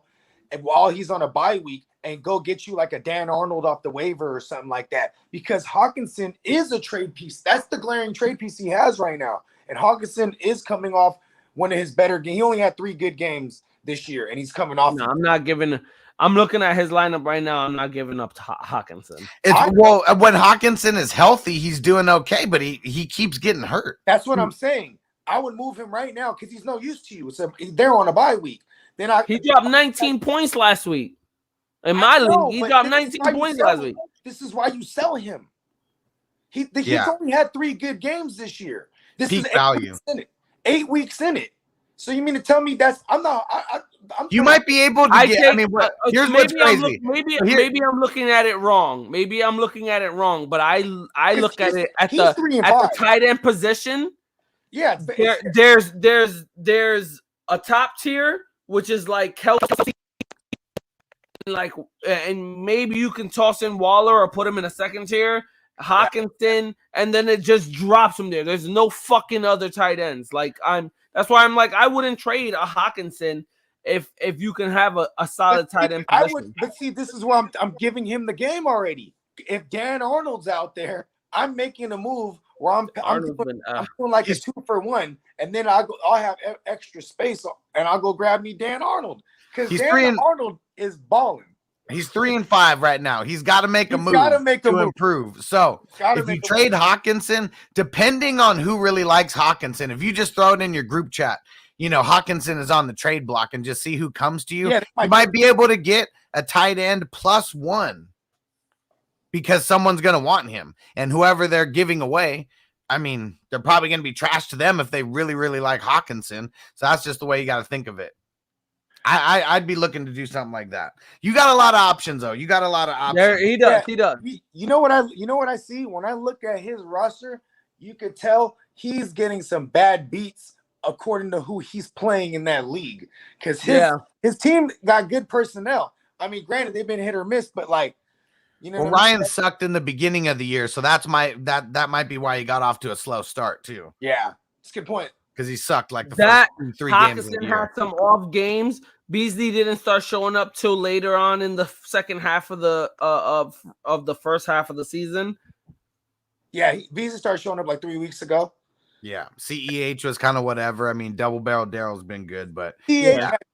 and while he's on a bye week, and go get you like a Dan Arnold off the waiver or something like that, because Hawkinson is a trade piece. That's the glaring trade piece he has right now, and Hawkinson is coming off one of his better games. He only had 3 good games this year, and he's coming off. No, I'm not giving. I'm looking at his lineup right now. I'm not giving up to Hawkinson. When Hawkinson is healthy, he's doing okay, but he keeps getting hurt. That's what I'm saying. I would move him right now because he's no use to you. So they're on a bye week. He dropped 19 points last week. In my league, he dropped 19 points last week. This is why you sell him. He's only had 3 good games this year. This peak is value. 8 weeks in it. So you mean to tell me that's I'm not? You might be able to get. Here's what's crazy. Maybe I'm looking at it wrong. But I look at it at the tight end position. Yeah, there's a top tier, which is like Kelsey, and maybe you can toss in Waller or put him in a second tier. Hawkinson, and then it just drops from there. There's no fucking other tight ends. Like that's why I'm like, I wouldn't trade a Hawkinson if you can have a solid tight end position. But see, this is where I'm giving him the game already. If Dan Arnold's out there, I'm making a move where I'm doing like a 2-for-1, and then I'll have extra space, and I'll go grab me Dan Arnold, because Dan Arnold is balling. He's 3-5 right now. He's got to make a move to improve. So if you trade Hawkinson, depending on who really likes Hawkinson, if you just throw it in your group chat, Hawkinson is on the trade block, and just see who comes to you. Yeah, you might be able to get a tight end +1 because someone's going to want him. And whoever they're giving away, I mean, they're probably going to be trash to them if they really, really like Hawkinson. So that's just the way you got to think of it. I'd be looking to do something like that. You got a lot of options, though. You got a lot of options. There, he does. He does. You know what I see when I look at his roster? You could tell he's getting some bad beats according to who he's playing in that league. Because his team got good personnel. I mean, granted, they've been hit or miss, but like, Ryan sucked in the beginning of the year, so that might be why he got off to a slow start too. Yeah, it's a good point. Because he sucked like the first 3 games of the year. Had some off games. Beasley didn't start showing up till later on in the second half of the of the first half of the season. Yeah, Beasley started showing up like 3 weeks ago. Yeah, CEH was kind of whatever. I mean, double barrel Daryl's been good, but he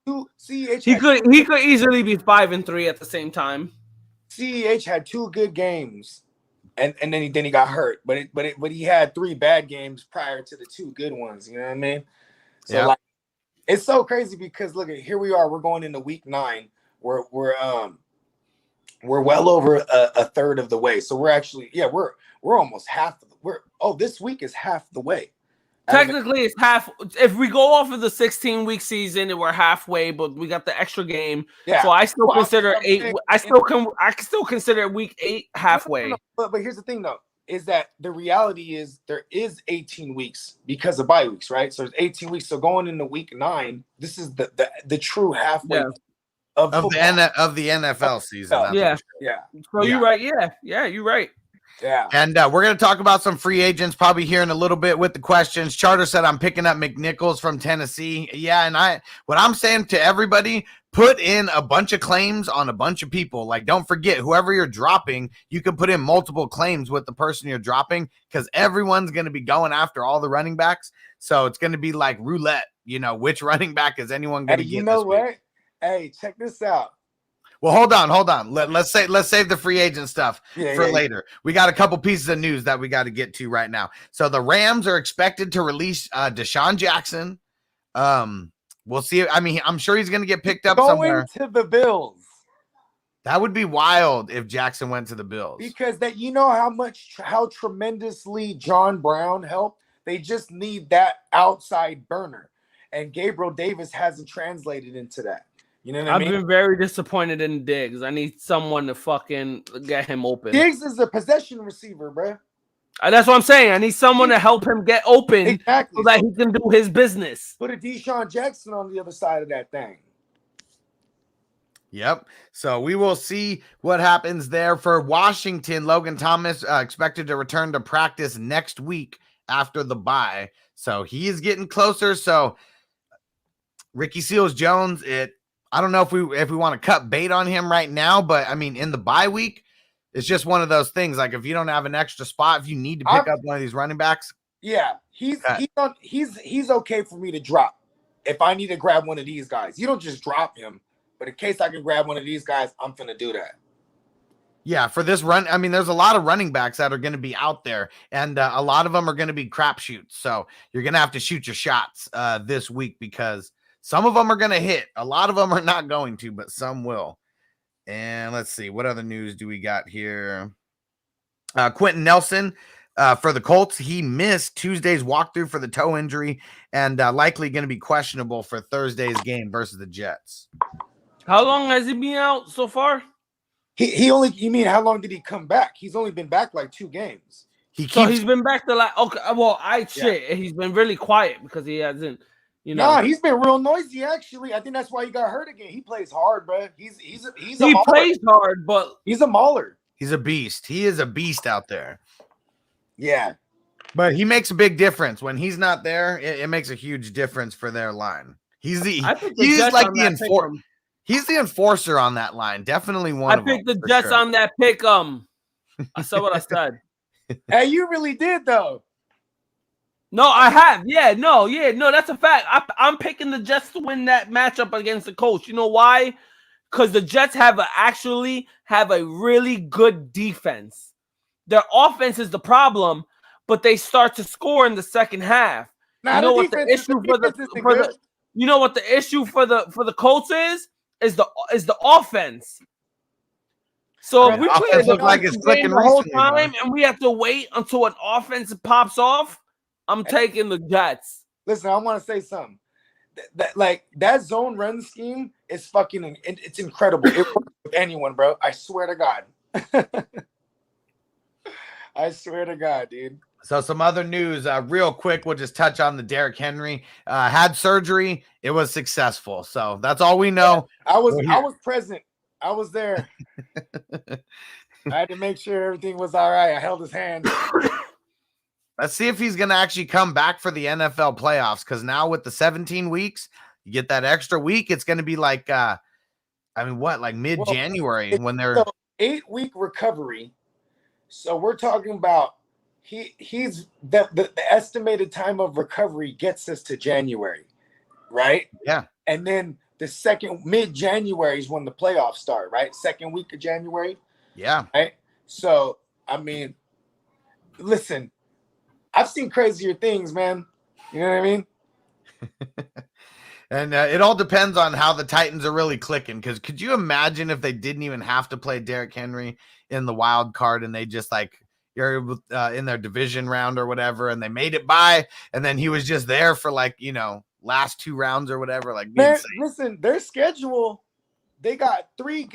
could easily be 5-3 at the same time. CEH had 2 good games. And then he got hurt, but he had 3 bad games prior to the 2 good ones. You know what I mean? So like, it's so crazy because look at here we are. We're going into week 9. We're well over a third of the way. So we're actually we're almost half. This week is half the way. Technically, it's half. If we go off of the 16-week season, we're halfway, but we got the extra game. Yeah. So I still consider 8. I still consider week 8 halfway. But here's the thing, though, is that the reality is there is 18 weeks because of bye weeks, right? So it's 18 weeks. So going into week 9, this is the true halfway of the NFL season. Yeah. So you're right. Yeah, you're right. Yeah. And we're going to talk about some free agents probably here in a little bit with the questions. Charter said I'm picking up McNichols from Tennessee. Yeah, and what I'm saying to everybody, put in a bunch of claims on a bunch of people. Like, don't forget, whoever you're dropping, you can put in multiple claims with the person you're dropping because everyone's going to be going after all the running backs. So it's going to be like roulette, which running back is anyone going to get? You know what? Hey, check this out. Well, hold on. Let's save the free agent stuff for later. We got a couple pieces of news that we got to get to right now. So the Rams are expected to release Deshaun Jackson. We'll see. I mean, I'm sure he's going to get picked up somewhere. Going to the Bills. That would be wild if Jackson went to the Bills. Because how tremendously John Brown helped. They just need that outside burner, and Gabriel Davis hasn't translated into that. You know what I mean? I've been very disappointed in Diggs. I need someone to fucking get him open. Diggs is a possession receiver, bro. That's what I'm saying. I need someone to help him get open so that he can do his business. Put a Deshaun Jackson on the other side of that thing. Yep. So we will see what happens there. For Washington, Logan Thomas expected to return to practice next week after the bye. So he is getting closer. So Ricky Seals-Jones, I don't know if we want to cut bait on him right now, but I mean, in the bye week, it's just one of those things. Like if you don't have an extra spot, if you need to pick up one of these running backs. Yeah, he's okay for me to drop if I need to grab one of these guys. You don't just drop him, but in case I can grab one of these guys, I'm going to do that. Yeah, for this run, I mean, there's a lot of running backs that are going to be out there, and a lot of them are going to be crapshoots. So you're going to have to shoot your shots this week because some of them are going to hit. A lot of them are not going to, but some will. And let's see. What other news do we got here? Quentin Nelson for the Colts. He missed Tuesday's walkthrough for the toe injury and likely going to be questionable for Thursday's game versus the Jets. How long has he been out so far? You mean how long did he come back? He's only been back like 2 games. He's been back to okay. Well, he's been really quiet because he hasn't. He's been real noisy, actually. I think that's why he got hurt again. He plays hard, bro. He plays hard, but he's a mauler. He's a beast. He is a beast out there. Yeah. But he makes a big difference when he's not there. It makes a huge difference for their line. He's like he's the enforcer on that line. Definitely one of them. I picked the Jets on that pick. I saw what I said. Hey, you really did though. No, I have. Yeah, no, that's a fact. I'm picking the Jets to win that matchup against the Colts. You know why? Because the Jets actually have a really good defense. Their offense is the problem, but they start to score in the second half. You know what the issue for the Colts is the offense. So if we play the game the whole time and we have to wait until an offense pops off, I'm taking the Jets. Listen, I want to say something. That zone run scheme is fucking. It's incredible. It works with anyone, bro. I swear to God. I swear to God, dude. So some other news, real quick. We'll just touch on the Derrick Henry. Had surgery. It was successful. So that's all we know. Yeah, I was present. I was there. I had to make sure everything was all right. I held his hand. Let's see if he's going to actually come back for the NFL playoffs. Because now with the 17 weeks, you get that extra week. It's going to be like, mid-January when they're 8-week recovery. So we're talking about he's the estimated time of recovery gets us to January, right? Yeah. And then the second mid-January is when the playoffs start, right? Second week of January. Yeah. Right. So I mean, listen. I've seen crazier things, man. You know what I mean? And it all depends on how the Titans are really clicking. Because could you imagine if they didn't even have to play Derrick Henry in the wild card and they just you're in their division round or whatever, and they made it by, and then he was just there for last 2 rounds or whatever. Listen, their schedule, they got three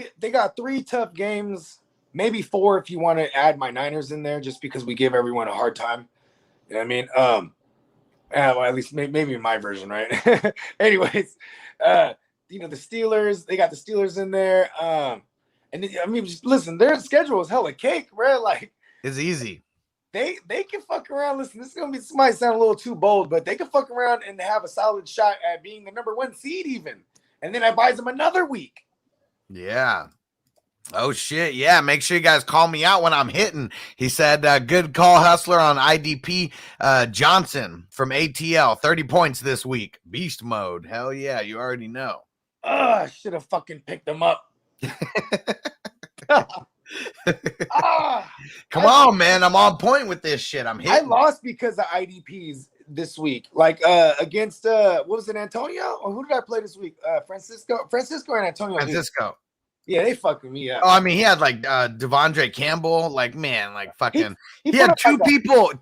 tough games, maybe 4 if you want to add my Niners in there, just because we give everyone a hard time. You know what I mean? Well, at least maybe my version, right? Anyways, the Steelers, they got the Steelers in there. And just listen, their schedule is hella cake, bro. It's easy. They can fuck around. Listen, this might sound a little too bold, but they can fuck around and have a solid shot at being the number 1 seed even. And then that buys them another week. Yeah. Oh, shit. Yeah. Make sure you guys call me out when I'm hitting. He said, good call, Hustler, on IDP. Johnson from ATL, 30 points this week. Beast mode. Hell yeah. You already know. I should have fucking picked them up. Come on, man. I'm on point with this shit. I'm hitting. I lost because of IDPs this week. Against, what was it, Antonio? Or who did I play this week? Francisco and Antonio. Francisco. Yeah, they fucking me up. Oh, I mean, he had Devondre Campbell. He had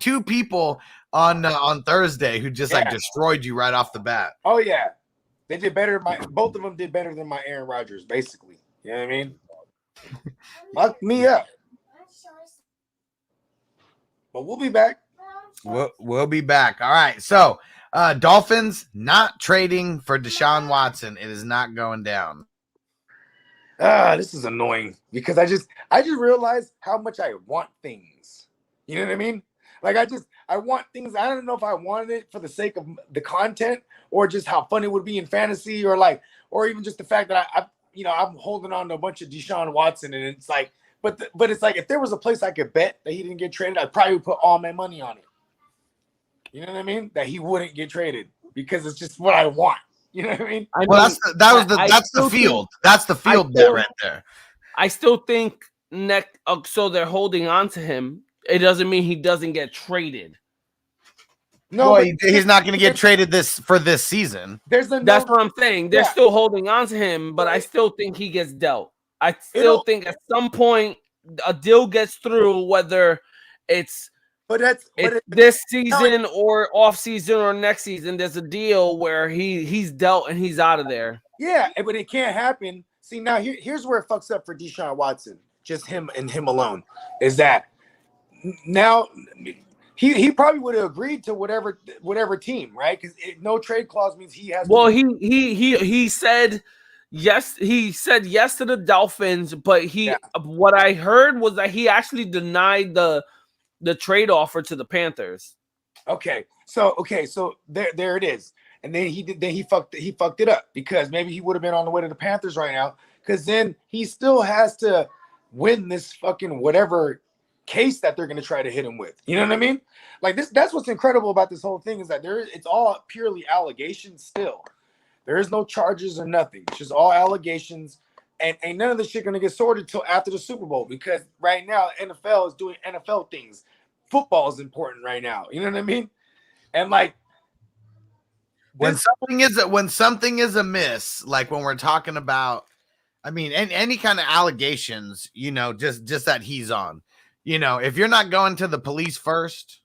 two people on Thursday who just destroyed you right off the bat. Oh yeah, they did better. Both of them did better than my Aaron Rodgers, basically. You know what I mean? Fuck me up. But we'll be back. We'll be back. All right. So, Dolphins not trading for Deshaun Watson. It is not going down. This is annoying because I just realized how much I want things. You know what I mean? I want things. I don't know if I wanted it for the sake of the content or just how fun it would be in fantasy or even just the fact that I'm holding on to a bunch of Deshaun Watson, and it's but it's if there was a place I could bet that he didn't get traded, I'd probably put all my money on it. You know what I mean? That he wouldn't get traded because it's just what I want. You know what I mean? That's the field. That's the field bet right there. I still think so they're holding on to him. It doesn't mean he doesn't get traded. No, he's not going to get traded for this season. That's what I'm saying. They're still holding on to him, but I still think he gets dealt. I still think at some point a deal gets through, whether it's this season or off season or next season. There's a deal where he's dealt and he's out of there. Yeah, but it can't happen. See, now here's where it fucks up for Deshaun Watson. Just him and him alone is that now he probably would have agreed to whatever team, right? Because no trade clause means he has. Well, he said yes. He said yes to the Dolphins, but what I heard was that he actually denied the the trade offer to the Panthers. Okay, so there it is. And then he fucked it up because maybe he would have been on the way to the Panthers right now. Because then he still has to win this fucking whatever case that they're gonna try to hit him with. You know what I mean? Like that's what's incredible about this whole thing is that it's all purely allegations still. There is no charges or nothing. It's just all allegations. And ain't none of this shit gonna get sorted till after the Super Bowl because right now NFL is doing NFL things. Football is important right now. You know what I mean? And like when something is amiss, like when we're talking about, I mean, any kind of allegations, just that he's on, if you're not going to the police first,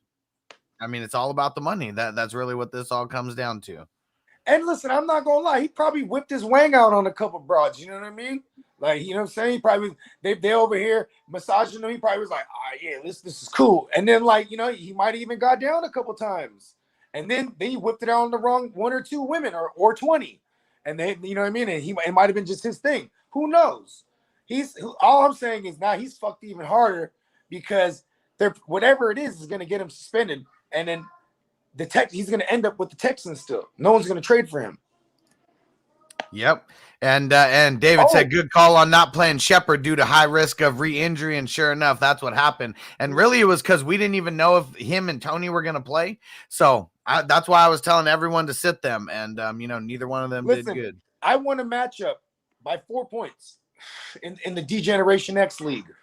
I mean, it's all about the money. That's really what this all comes down to. And listen, I'm not gonna lie, he probably whipped his wang out on a couple broads. You know what I mean? Like, you know what I'm saying? He probably they over here massaging him. He probably was like, yeah, this is cool. And then like, he might have even got down a couple times. And then he whipped it out on the wrong one or two women or 20. And then, you know what I mean? And it might have been just his thing. Who knows? All I'm saying is now he's fucked even harder because whatever it is gonna get him suspended. And then he's gonna end up with the Texans still. No one's gonna trade for him. Yep. And David said, good call on not playing Shepard due to high risk of re-injury. And sure enough, that's what happened. And really, it was because we didn't even know if him and Tony were going to play. So that's why I was telling everyone to sit them. And, neither one of them did good. I won a matchup by 4 points in the D-Generation X League.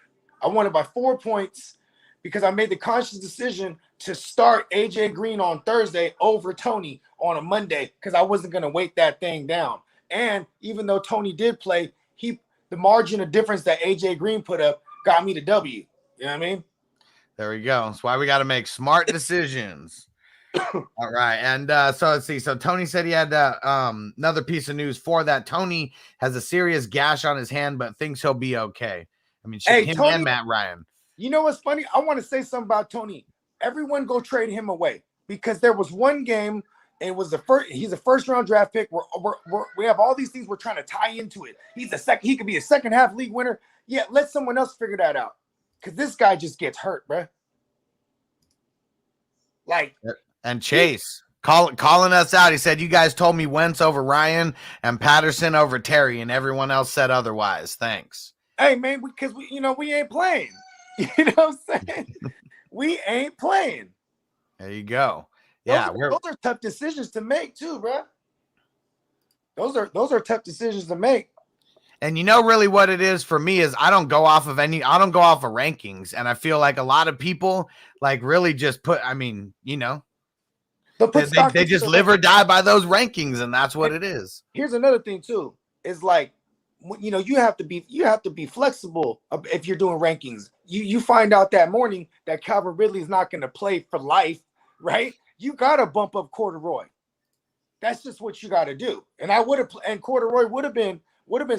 I won it by 4 points because I made the conscious decision to start AJ Green on Thursday over Tony on a Monday because I wasn't going to wait that thing down. And even though Tony did play, the margin of difference that AJ Green put up got me the W. You know what I mean? There we go. That's why we got to make smart decisions. All right. And so let's see. So Tony said he had another piece of news for that. Tony has a serious gash on his hand, but thinks he'll be okay. I mean, him Tony, and Matt Ryan. You know what's funny? I want to say something about Tony. Everyone go trade him away because there was one game. It was he's a first round draft pick. We have all these things we're trying to tie into it. He could be a second half league winner. Yeah, let someone else figure that out. Cause this guy just gets hurt, bro. Like, and Chase calling us out. He said, you guys told me Wentz over Ryan and Patterson over Terry, and everyone else said otherwise. Thanks. Hey man, because we ain't playing. You know what I'm saying? We ain't playing. There you go. Yeah, those are tough decisions to make too, bro. Those are tough decisions to make. And really what it is for me is I don't go off of rankings. And I feel like a lot of people like really just they just live or die by those rankings. And that's what it is. Here's another thing too, is like, you have to be flexible if you're doing rankings. You find out that morning that Calvin Ridley is not going to play for life, right? You got to bump up Corduroy. That's just what you got to do. And Corduroy would have been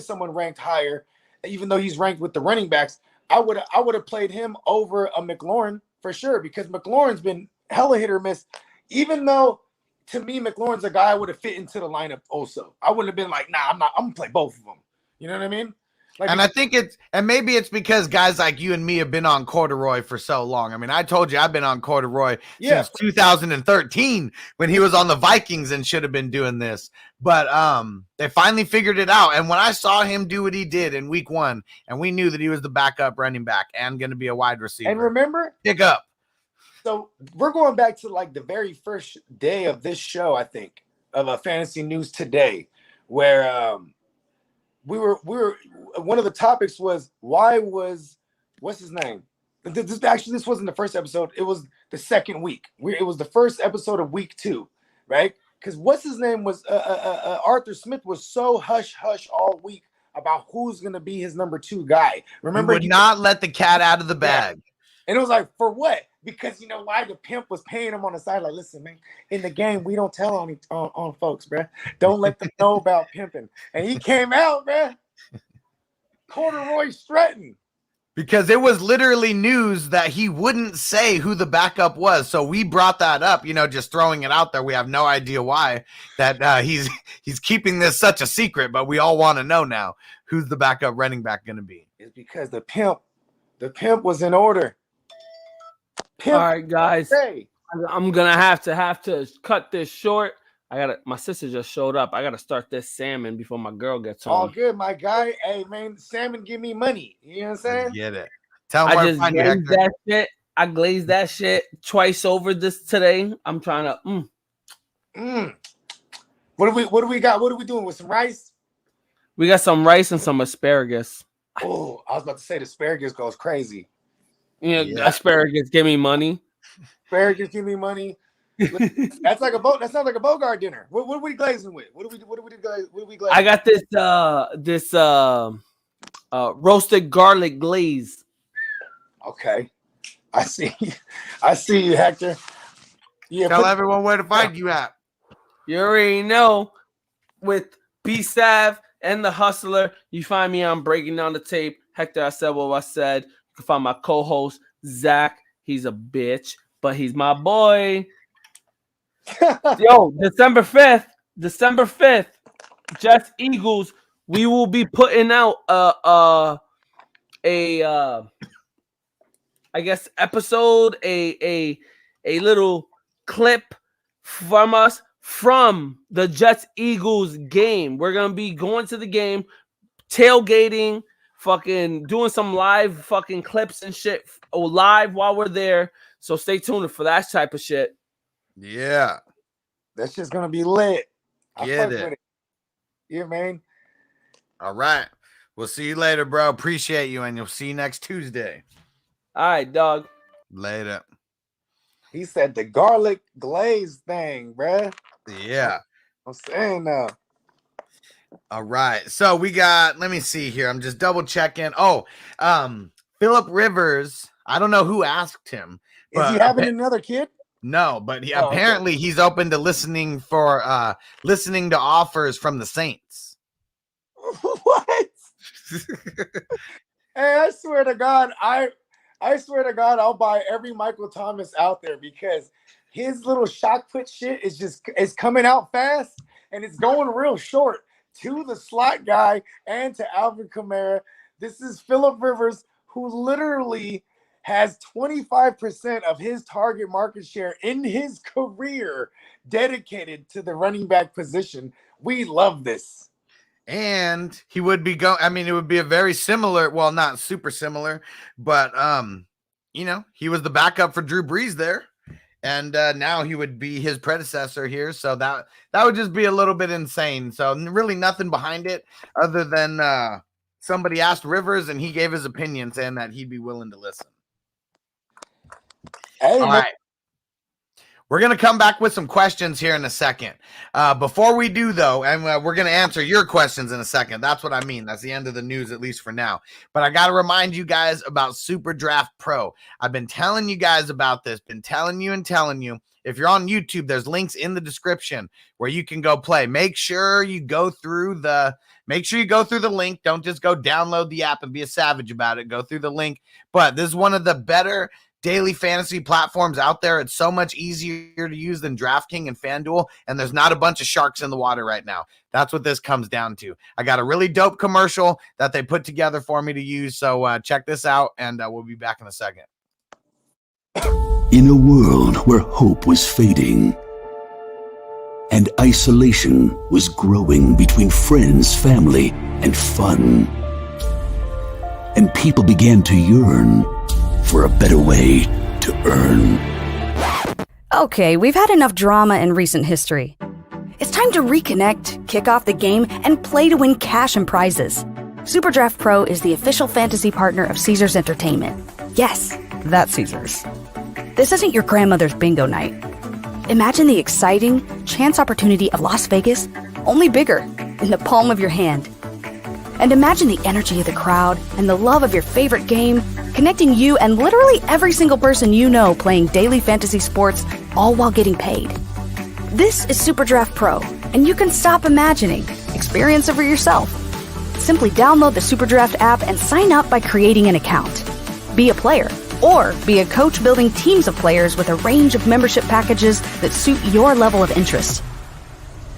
someone ranked higher, even though he's ranked with the running backs. I would have played him over a McLaurin for sure because McLaurin's been hella hit or miss. Even though to me McLaurin's a guy I would have fit into the lineup also. I wouldn't have been like, nah, I'm gonna play both of them. You know what I mean? Like, and I think maybe it's because guys like you and me have been on Corduroy for so long. I mean, I told you I've been on Corduroy since 2013 when he was on the Vikings and should have been doing this. But they finally figured it out. And when I saw him do what he did in week 1, and we knew that he was the backup running back and going to be a wide receiver. And remember, pick up. So we're going back to like the very first day of this show, I think, of a Fantasy News Today, where we were one of the topics was what's his name? This wasn't the first episode. It was the second week. It was the first episode of week 2, right? Because what's his name was Arthur Smith was so hush all week about who's gonna be his number 2 guy. Remember, he would not let the cat out of the bag. And it was like, for what? Because you know why? The pimp was paying him on the side. Like, listen, man, in the game, we don't tell on folks, bro. Don't let them know about pimping. And he came out, bro. Corduroy strutting. Because it was literally news that he wouldn't say who the backup was. So we brought that up, just throwing it out there. We have no idea why that he's keeping this such a secret, but we all want to know now who's the backup running back going to be. It's because the pimp was in order. Pimp. All right, guys. Hey. I'm gonna have to cut this short. My sister just showed up. I gotta start this salmon before my girl gets home. All good, my guy. Hey, man, salmon, give me money. You know what I'm saying? Get it. Tell him I where to just find you, glazed Hector. that shit. I glazed that shit twice over this today. I'm trying to. What do we got? What are we doing with some rice? We got some rice and some asparagus. Oh, I was about to say the asparagus goes crazy. Yeah. Asparagus, give me money. Asparagus, give me money. That's like a boat. That sounds like a Bogard dinner. What are we glazing with? What do we glazing? I got this roasted garlic glaze. Okay, I see you, Hector. Yeah, Tell everyone where to find you at. You already know, with B-Sav and the Hustler, you find me on Breaking Down the Tape. Hector, I said what I said. You can find my co-host, Zach. He's a bitch, but he's my boy. Yo, December 5th, Jets Eagles. We will be putting out I guess episode, a little clip from us from the Jets Eagles game. We're gonna be going to the game, tailgating, fucking doing some live fucking clips and shit live while we're there. So stay tuned for that type of shit. Yeah. That's just gonna be lit. Get it. Yeah, man. All right. We'll see you later, bro. Appreciate you, and you'll see you next Tuesday. All right, dog. Later. He said the garlic glaze thing, bruh. Yeah. I'm saying now. All right. So we got, let me see here. I'm just double checking. Oh, Phillip Rivers. I don't know who asked him. Is he having another kid? No, but apparently he's open to listening to offers from the Saints. What? Hey, I swear to God, I'll buy every Michael Thomas out there because his little shot put shit is coming out fast and it's going real short to the slot guy and to Alvin Kamara. This is Phillip Rivers, who literally has 25% of his target market share in his career dedicated to the running back position. We love this. And he would be it would be a very similar, well, not super similar, but he was the backup for Drew Brees there. And now he would be his predecessor here. So that would just be a little bit insane. So really nothing behind it other than somebody asked Rivers and he gave his opinion saying that he'd be willing to listen. Hey, all right. We're going to come back with some questions here in a second. Before we do, though, and we're going to answer your questions in a second. That's what I mean. That's the end of the news, at least for now. But I got to remind you guys about Super Draft Pro. I've been telling you guys about this, been telling you. If you're on YouTube, there's links in the description where you can go play. Make sure you go through the link. Don't just go download the app and be a savage about it. Go through the link. But this is one of the better daily fantasy platforms out there. It's so much easier to use than DraftKings and FanDuel, and there's not a bunch of sharks in the water right now. That's what this comes down to. I got a really dope commercial that they put together for me to use, so check this out, and we'll be back in a second. In a world where hope was fading and isolation was growing between friends, family, and fun, and people began to yearn for a better way to earn. Okay, we've had enough drama in recent history. It's time to reconnect, kick off the game, and play to win cash and prizes. SuperDraft Pro is the official fantasy partner of Caesars Entertainment. Yes, that's Caesars. This isn't your grandmother's bingo night. Imagine the exciting chance opportunity of Las Vegas, only bigger, in the palm of your hand. And imagine the energy of the crowd and the love of your favorite game, connecting you and literally every single person you know playing daily fantasy sports, all while getting paid. This is SuperDraft Pro, and you can stop imagining. Experience it for yourself. Simply download the SuperDraft app and sign up by creating an account. Be a player, or be a coach building teams of players with a range of membership packages that suit your level of interest.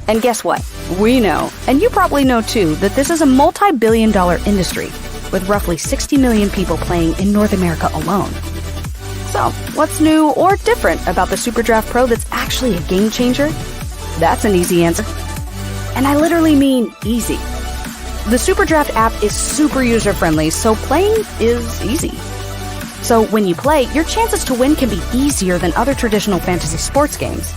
And guess what? We know, and you probably know too, that this is a multi-billion-dollar industry with roughly 60 million people playing in North America alone. So, what's new or different about the SuperDraft Pro that's actually a game changer? That's an easy answer. And I literally mean easy. The SuperDraft app is super user-friendly, so playing is easy. So when you play, your chances to win can be easier than other traditional fantasy sports games.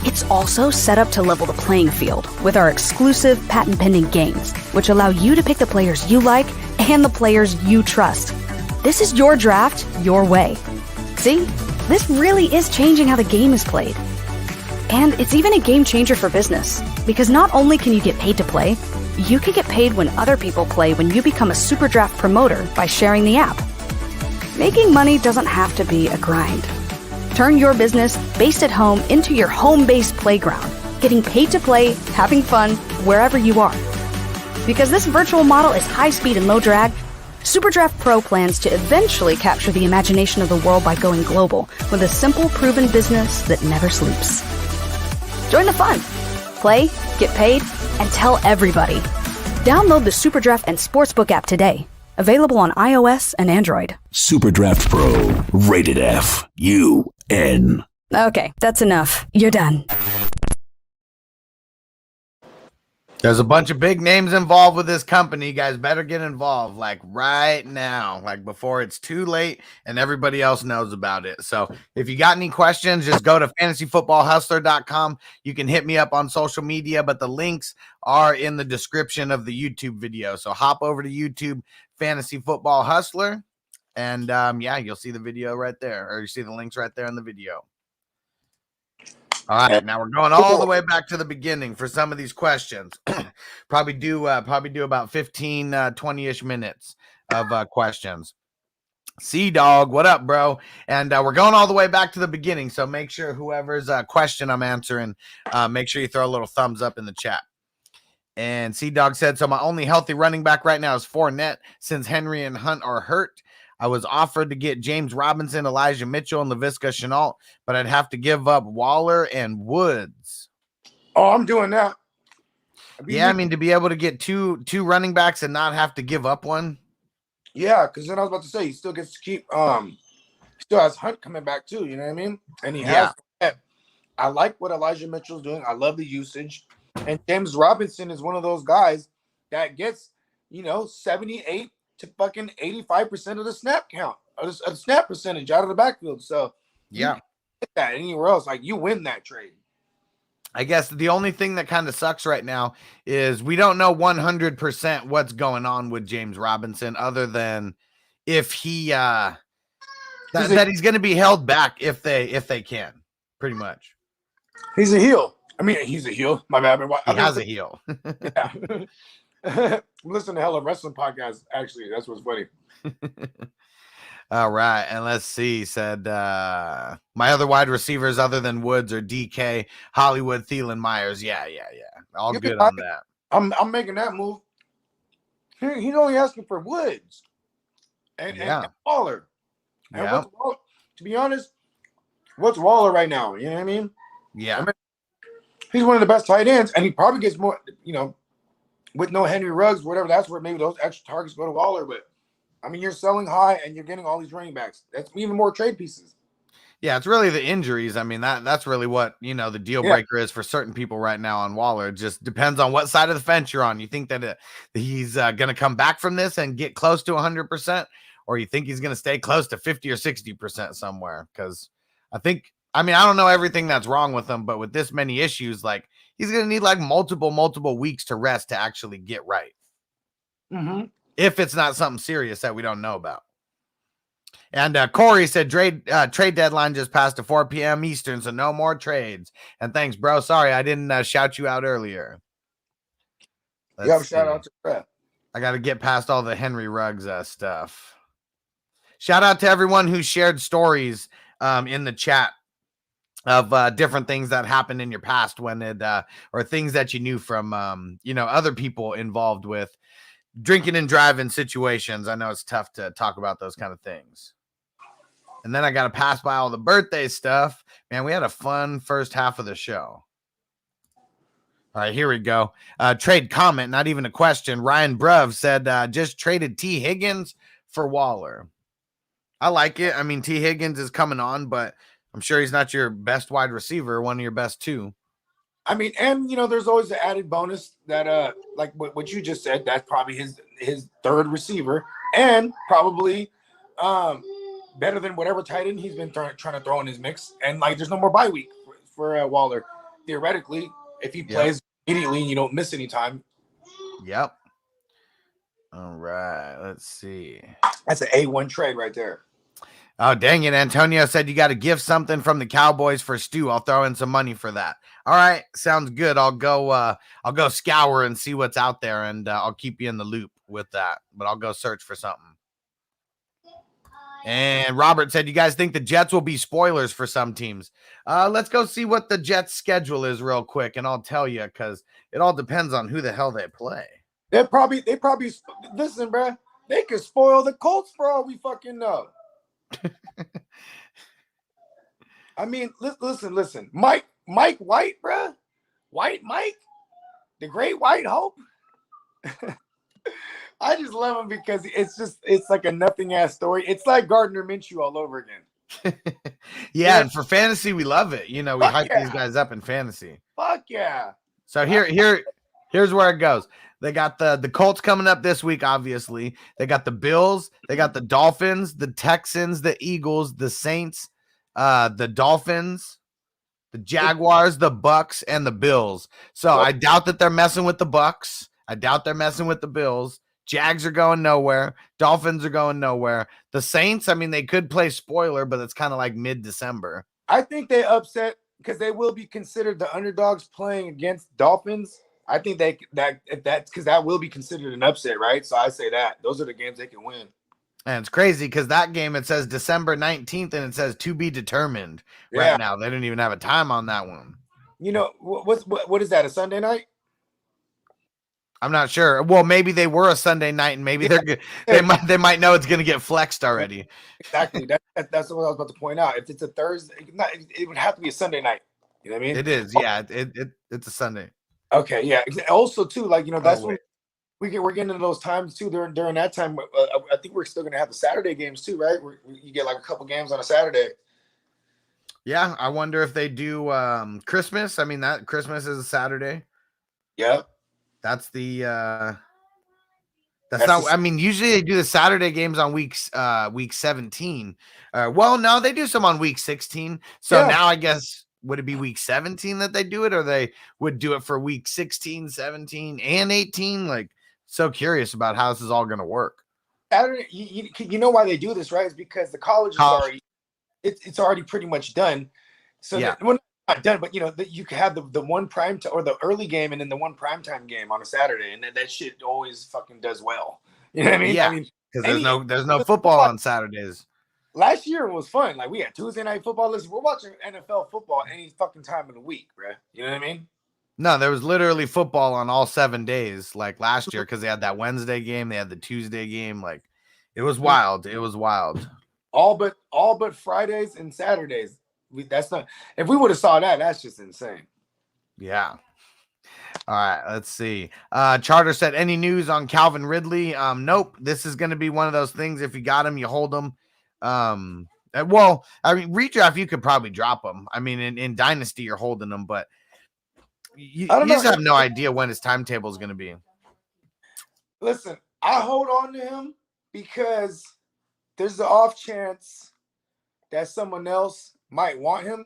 It's also set up to level the playing field with our exclusive patent-pending games, which allow you to pick the players you like and the players you trust. This is your draft, your way. See? This really is changing how the game is played. And it's even a game changer for business, because not only can you get paid to play, you can get paid when other people play when you become a SuperDraft promoter by sharing the app. Making money doesn't have to be a grind. Turn your business based at home into your home-based playground, getting paid to play, having fun, wherever you are. Because this virtual model is high speed and low drag, SuperDraft Pro plans to eventually capture the imagination of the world by going global with a simple, proven business that never sleeps. Join the fun. Play, get paid, and tell everybody. Download the SuperDraft and Sportsbook app today. Available on iOS and Android. SuperDraft Pro, rated F, UN. Okay, that's enough. You're done. There's a bunch of big names involved with this company. You guys better get involved like right now, like before it's too late and everybody else knows about it. So if you got any questions, just go to fantasyfootballhustler.com. You can hit me up on social media, but the links are in the description of the YouTube video. So hop over to YouTube, Fantasy Football Hustler, and yeah, you'll see the video right there, or you see the links right there in the video. All right, now we're going all the way back to the beginning for some of these questions. probably do about 15, 20-ish minutes of questions. C-Dog, what up, bro? And we're going all the way back to the beginning, so make sure whoever's question I'm answering, make sure you throw a little thumbs up in the chat. And C-Dog said, so my only healthy running back right now is Fournette since Henry and Hunt are hurt. I was offered to get James Robinson, Elijah Mitchell, and Laviska Shenault, but I'd have to give up Waller and Woods. Oh, I'm doing that. I mean, to be able to get two running backs and not have to give up one. Yeah, because then I was about to say he still gets to keep still has Hunt coming back too, you know what I mean? And he has I like what Elijah Mitchell's doing. I love the usage. And James Robinson is one of those guys that gets, 78 to fucking 85% of the snap count, of the snap percentage out of the backfield. So yeah, you get that anywhere else, like you win that trade. I guess the only thing that kind of sucks right now is we don't know 100% what's going on with James Robinson, other than if he that he's going to be held back if they can, pretty much. He's a heel. I mean, he's a heel. My bad. He has a heel. Yeah. Listen to Hella Wrestling podcast. Actually, that's what's funny. All right, and let's see. Said my other wide receivers other than Woods are DK, Hollywood, Thielen, Myers. Yeah. All good on that. I'm making that move. He's only asking for Woods and Waller. And to be honest, what's Waller right now? You know what I mean? Yeah. I mean, he's one of the best tight ends, and he probably gets more, with no Henry Ruggs, whatever. That's where maybe those extra targets go to Waller. But I mean, you're selling high and you're getting all these running backs. That's even more trade pieces. Yeah, it's really the injuries. I mean, that's really what the deal breaker is for certain people right now on Waller. It just depends on what side of the fence you're on. You think that he's going to come back from this and get close to 100%, or you think he's going to stay close to 50 or 60% somewhere? Because I don't know everything that's wrong with him, but with this many issues, like, he's going to need like multiple weeks to rest to actually get right. Mm-hmm. If it's not something serious that we don't know about. And Corey said trade deadline just passed to 4 p.m. Eastern, so no more trades. And thanks, bro. Sorry, I didn't shout you out earlier. Shout out to Brett. I got to get past all the Henry Ruggs stuff. Shout out to everyone who shared stories in the chat of different things that happened in your past when it or things that you knew from other people involved with drinking and driving situations. I know it's tough to talk about those kind of things. And then I got to pass by all the birthday stuff. Man, we had a fun first half of the show. All right, here we go. Trade comment, not even a question. Ryan Bruv said just traded T. Higgins for Waller. I like it. I mean, T. Higgins is coming on, but I'm sure he's not your best wide receiver, one of your best two. I mean, and there's always the added bonus that like what you just said, that's probably his third receiver, and probably better than whatever tight end he's been trying to throw in his mix. And like, there's no more bye week for Waller. Theoretically, if he plays immediately and you don't miss any time. Yep. All right. Let's see. That's an A1 trade right there. Oh, dang it. Antonio said you got to give something from the Cowboys for Stu. I'll throw in some money for that. All right. Sounds good. I'll go scour and see what's out there, and I'll keep you in the loop with that. But I'll go search for something. And Robert said, you guys think the Jets will be spoilers for some teams? Let's go see what the Jets schedule is real quick, and I'll tell you, because it all depends on who the hell they play. They probably listen, bro. They could spoil the Colts for all we fucking know. I mean, listen. Mike White, bro. White Mike, the great white hope. I just love him because it's like a nothing ass story. It's like Gardner Minshew all over again. Yeah, and for fantasy, we love it. We hype these guys up in fantasy. Fuck yeah. So here's where it goes. They got the Colts coming up this week, obviously. They got the Bills, they got the Dolphins, the Texans, the Eagles, the Saints, the Dolphins, the Jaguars, the Bucks, and the Bills. So I doubt that they're messing with the Bucks. I doubt they're messing with the Bills. Jags are going nowhere. Dolphins are going nowhere. The Saints, I mean, they could play spoiler, but it's kind of like mid-December. I think they upset because they will be considered the underdogs playing against Dolphins. I think that will be considered an upset, right? So I say that those are the games they can win. And it's crazy because that game, it says December 19th and it says to be determined right now. They don't even have a time on that one. What is that, a Sunday night? I'm not sure. Well, maybe they were a Sunday night, and maybe they might know it's going to get flexed already. Exactly. That's what I was about to point out. If it's a Thursday, it would have to be a Sunday night. You know what I mean? It is. Yeah. It's a Sunday. Okay. Yeah. Also, too, like that's when we're getting into those times too. During that time, I think we're still going to have the Saturday games too, right? You get like a couple games on a Saturday. Yeah. I wonder if they do Christmas. I mean, that Christmas is a Saturday. Yeah. That's not. I mean, usually they do the Saturday games on week 17. Well, no, they do some on week 16. So now I guess would it be week 17 that they do it, or they would do it for week 16, 17, and 18? Like, so curious about how this is all going to work. Saturday, you know why they do this, right? It's because the college is already it's already pretty much done. So not done, but you can have the one prime or the early game and then the one primetime game on a Saturday, and that shit always fucking does well. You know what I mean? Yeah, because there's no football on Saturdays. Last year it was fun. Like, we had Tuesday night football. Listen, we're watching NFL football any fucking time of the week, bro. You know what I mean? No, there was literally football on all 7 days, like last year, because they had that Wednesday game, they had the Tuesday game. Like, it was wild. It was wild. All but Fridays and Saturdays. That's not. If we would have saw that, that's just insane. Yeah. All right, let's see. Charter said, any news on Calvin Ridley? Nope. This is going to be one of those things. If you got him, you hold him. Well, I mean, redraft, you could probably drop him. I mean, in Dynasty, you're holding him, but you just have no idea when his timetable is going to be. Listen, I hold on to him because there's the off chance that someone else might want him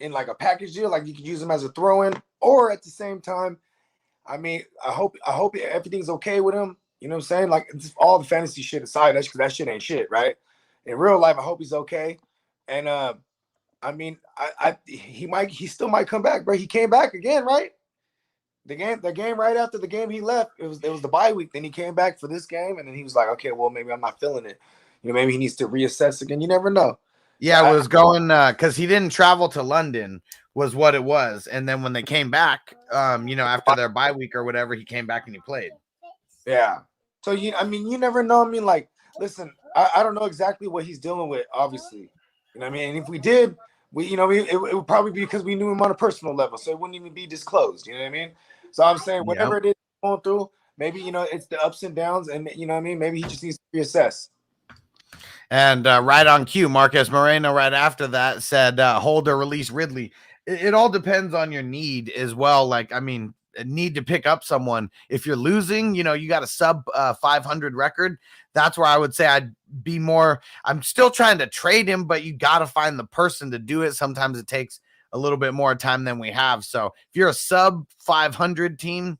in like a package deal, like you could use him as a throw-in, or at the same time, I mean, I hope everything's okay with him. You know what I'm saying? Like, all the fantasy shit aside, that's because that shit ain't shit, right? In real life, I hope he's okay. And I mean, he still might come back, bro. He came back again, right? The game right after the game he left, it was the bye week. Then he came back for this game, and then he was like, okay, well, maybe I'm not feeling it. Maybe he needs to reassess again. You never know. Yeah, it was going because he didn't travel to London was what it was. And then when they came back, after their bye week or whatever, he came back and he played. Yeah. So, you never know. I mean, like, listen, I don't know exactly what he's dealing with, obviously. You know what I mean? And if we did, it would probably be because we knew him on a personal level. So it wouldn't even be disclosed. You know what I mean? So I'm saying whatever it is going through, maybe, it's the ups and downs. And, you know what I mean? Maybe he just needs to reassess. And right on cue, Marcus Moreno right after that said, hold or release Ridley. It all depends on your need as well. Like, I mean, a need to pick up someone. If you're losing, you know, you got a sub 500 record. That's where I would say I'd be more. I'm still trying to trade him, but you got to find the person to do it. Sometimes it takes a little bit more time than we have. So if you're a sub 500 team,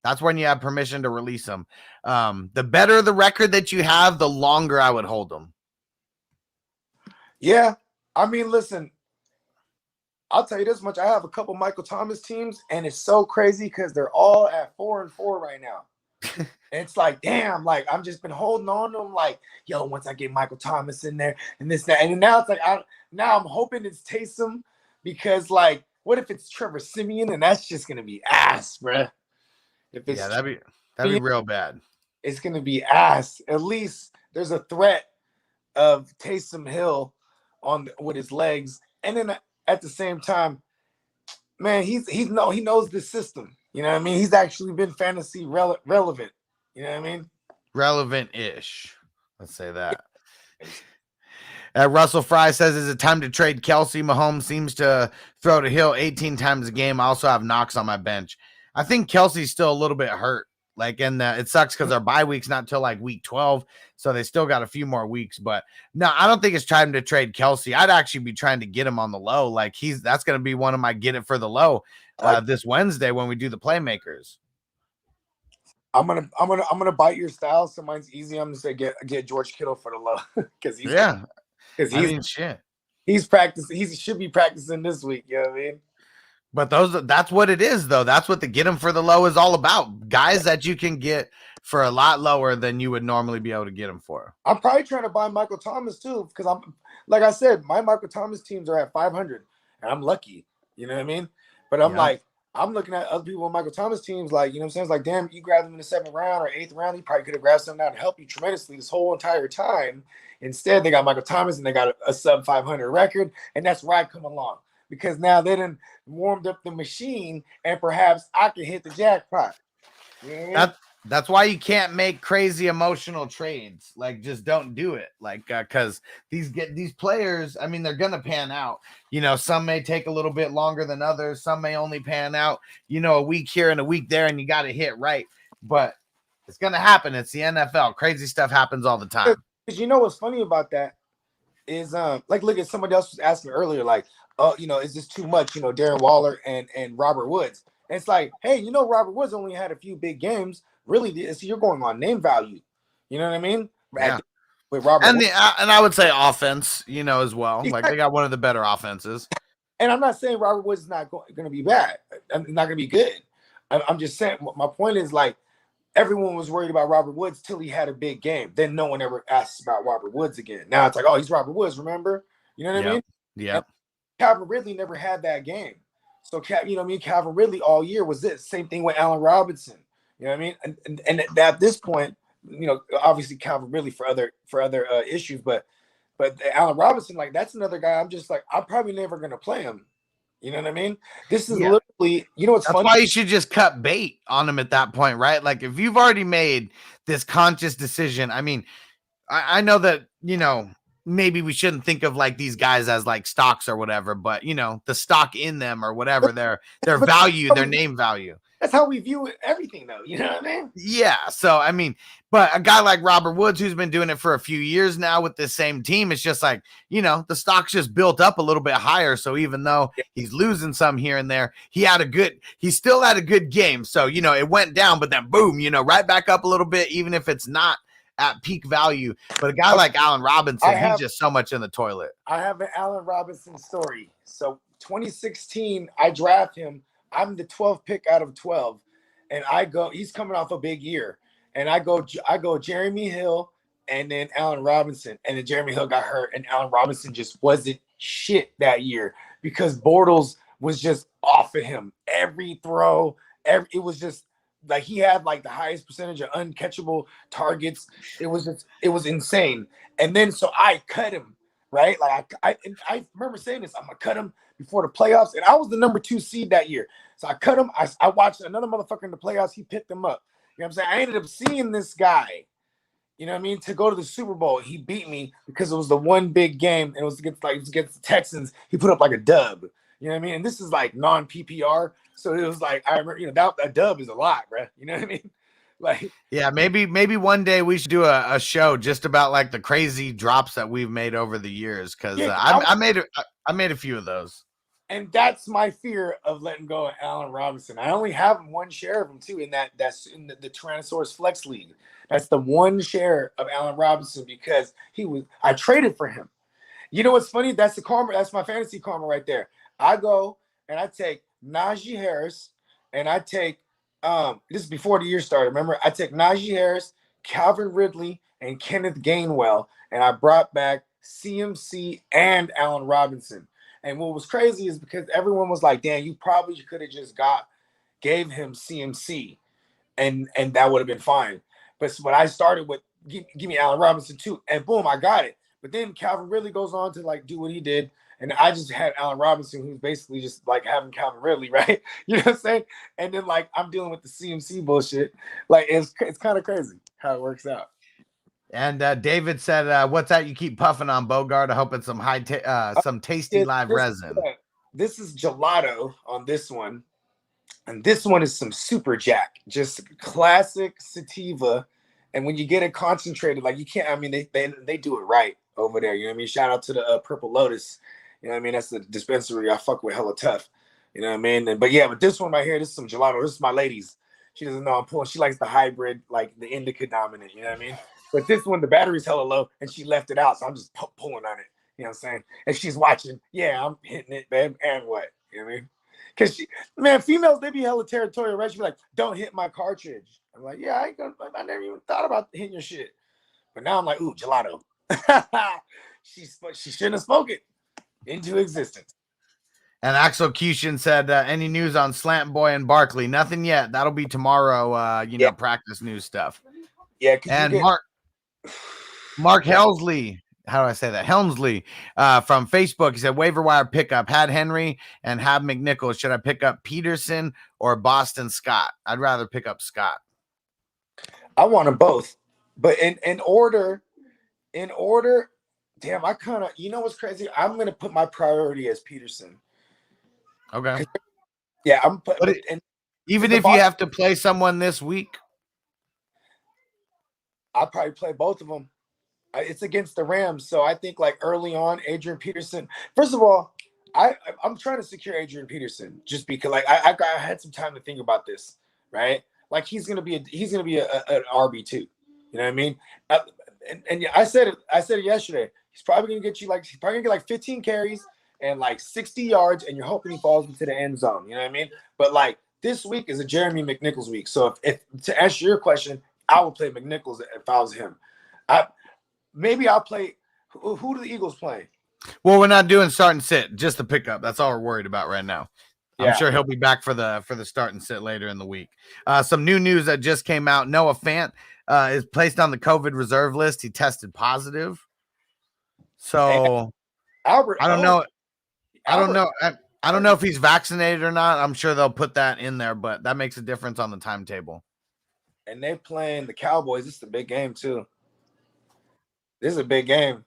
that's when you have permission to release them. The better the record that you have, the longer I would hold them. Yeah. I mean, listen, I'll tell you this much. I have a couple Michael Thomas teams, and it's so crazy because they're all at 4-4 right now. It's like, damn, like I'm just been holding on to them, like, yo, once I get Michael Thomas in there and this, that. And now it's like, now I'm hoping it's Taysom because, like, what if it's Trevor Siemian and that's just going to be ass, bruh? If it's that'd be real bad. It's going to be ass. At least there's a threat of Taysom Hill with his legs. And then at the same time, man, he knows the system. You know what I mean? He's actually been fantasy relevant. You know what I mean? Relevant-ish. Let's say that. Russell Fry says, is it time to trade Kelsey? Mahomes seems to throw to Hill 18 times a game. I also have Knox on my bench. I think Kelsey's still a little bit hurt. Like, and it sucks because our bye week's not till like week 12. So they still got a few more weeks. But no, I don't think it's time to trade Kelsey. I'd actually be trying to get him on the low. Like that's going to be one of my get it for the low this Wednesday when we do the playmakers. I'm gonna bite your style. So mine's easy. I'm gonna say get George Kittle for the low because he's practicing. He should be practicing this week. You know what I mean? But that's what it is, though. That's what the get them for the low is all about. Guys that you can get for a lot lower than you would normally be able to get them for. I'm probably trying to buy Michael Thomas too, because I'm, like I said, my Michael Thomas teams are at 500, and I'm lucky. You know what I mean? But I'm looking at other people on Michael Thomas teams, like, you know what I'm saying? It's like, damn, you grabbed him in the 7th round or 8th round. You probably could have grabbed something out to help you tremendously this whole entire time. Instead, they got Michael Thomas and they got a sub 500 record, and that's where I come along. Because now they done warmed up the machine, and perhaps I can hit the jackpot. Yeah. That's why you can't make crazy emotional trades. Like, just don't do it. Like, because these players, I mean, they're gonna pan out. You know, some may take a little bit longer than others. Some may only pan out, you know, a week here and a week there, and you got to hit right. But it's gonna happen. It's the NFL. Crazy stuff happens all the time. Because you know what's funny about that is, like, look at somebody else was asking earlier, like, oh, you know, is this too much? You know, Darren Waller and Robert Woods. And it's like, hey, you know, Robert Woods only had a few big games. Really, so you're going on name value. You know what I mean? Yeah. With Robert and Woods. And I would say offense, you know, as well. Like, they got one of the better offenses. And I'm not saying Robert Woods is not going to be bad. I'm not going to be good. I'm just saying, my point is, like, everyone was worried about Robert Woods till he had a big game. Then no one ever asks about Robert Woods again. Now it's like, oh, he's Robert Woods, remember? You know what I mean? Yeah. Calvin Ridley never had that game. So, you know what I mean? Calvin Ridley all year was this. Same thing with Allen Robinson. You know what I mean? And at this point, you know, obviously Calvin Ridley for other issues, but Allen Robinson, like, that's another guy. I'm just like, I'm probably never going to play him. You know what I mean? This is literally, you know what's funny? That's why you should just cut bait on him at that point, right? Like, if you've already made this conscious decision, I mean, I know that, you know, maybe we shouldn't think of like these guys as like stocks or whatever, but you know, the stock in them or whatever, their value, their name value. That's how we view everything, though. You know what I mean? Yeah. So, I mean, but a guy like Robert Woods, who's been doing it for a few years now with the same team, it's just like, you know, the stock's just built up a little bit higher. So even though he's losing some here and there, he still had a good game. So, you know, it went down, but then boom, you know, right back up a little bit, even if it's not at peak value. But a guy like Allen Robinson, he's just so much in the toilet. I have an Allen Robinson story. So 2016, I draft him. I'm the 12th pick out of 12, and he's coming off a big year, and I go Jeremy Hill and then Allen Robinson, and then Jeremy Hill got hurt, and Allen Robinson just wasn't shit that year because Bortles was just off of him. Every throw, it was just like he had like the highest percentage of uncatchable targets. It was insane. And then so I cut him, right? Like I remember saying this, I'm gonna cut him before the playoffs, and I was the number 2 seed that year. So I cut him. I watched another motherfucker in the playoffs. He picked him up. You know what I'm saying? I ended up seeing this guy You know what I mean? To go to the Super Bowl, he beat me because it was the one big game, and it was against the Texans. He put up like a dub. You know what I mean? And this is like non PPR, so it was like I remember, that a dub is a lot, bro. You know what I mean? Like, yeah, maybe one day we should do a show just about like the crazy drops that we've made over the years, because I made a few of those. And that's my fear of letting go of Allen Robinson. I only have one share of him too that's in the Tyrannosaurus Flex League. That's the one share of Allen Robinson because I traded for him. You know what's funny? That's the karma. That's my fantasy karma right there. I go and I take Najee Harris and I take this is before the year started. Remember, I take Najee Harris, Calvin Ridley, and Kenneth Gainwell, and I brought back CMC and Allen Robinson. And what was crazy is because everyone was like, "Dan, you probably could have just gave him CMC, and that would have been fine." But what I started with, give me Allen Robinson too, and boom, I got it. But then Calvin Ridley goes on to like do what he did, and I just had Allen Robinson, who's basically just like having Calvin Ridley, right? You know what I'm saying? And then like I'm dealing with the CMC bullshit. Like it's kind of crazy how it works out. And David said, "What's that you keep puffing on, Bogard? I hope it's some tasty live resin." This is gelato on this one, and this one is some Super Jack, just classic sativa. And when you get it concentrated, like you can't. I mean, they do it right over there. You know what I mean? Shout out to the Purple Lotus. You know what I mean? That's the dispensary I fuck with hella tough. You know what I mean? But this one right here, this is some gelato. This is my lady's. She doesn't know I'm pulling. She likes the hybrid, like the indica dominant. You know what I mean? But this one, the battery's hella low, and she left it out, so I'm just pulling on it. You know what I'm saying? And she's watching. Yeah, I'm hitting it, babe. And what? You know what I mean? Because females, they be hella territorial, right? She be like, "Don't hit my cartridge." I'm like, "Yeah, I never even thought about hitting your shit." But now I'm like, "Ooh, gelato." She shouldn't have spoken into existence. And Axelcution said, "Any news on Slant Boy and Barkley? Nothing yet. That'll be tomorrow. Practice news stuff." Yeah, and Mark Helmsley, how do I say that? Helmsley from Facebook, he said, "Waiver wire pickup. Had Henry and have McNichols. Should I pick up Peterson or Boston Scott? I'd rather pick up Scott." I want them both, but in order. Damn, I kind of, what's crazy? I'm gonna put my priority as Peterson. Okay. Yeah, even if you have to play someone this week, I'll probably play both of them. It's against the Rams, so I think like early on, Adrian Peterson. First of all, I'm trying to secure Adrian Peterson just because like I had some time to think about this, right? Like he's gonna be an RB2. You know what I mean? And I said it yesterday. He's probably gonna get 15 carries and like 60 yards, and you're hoping he falls into the end zone. You know what I mean? But like this week is a Jeremy McNichols week, so if to answer your question, I would play McNichols if I was him. Maybe I'll play. Who do the Eagles play? Well, we're not doing start and sit, just the pickup. That's all we're worried about right now. Yeah. I'm sure he'll be back for the start and sit later in the week. Some new news that just came out: Noah Fant is placed on the COVID reserve list. He tested positive. So Albert, I don't know. I don't know if he's vaccinated or not. I'm sure they'll put that in there, but that makes a difference on the timetable. And they're playing the Cowboys. This is a big game too. This is a big game.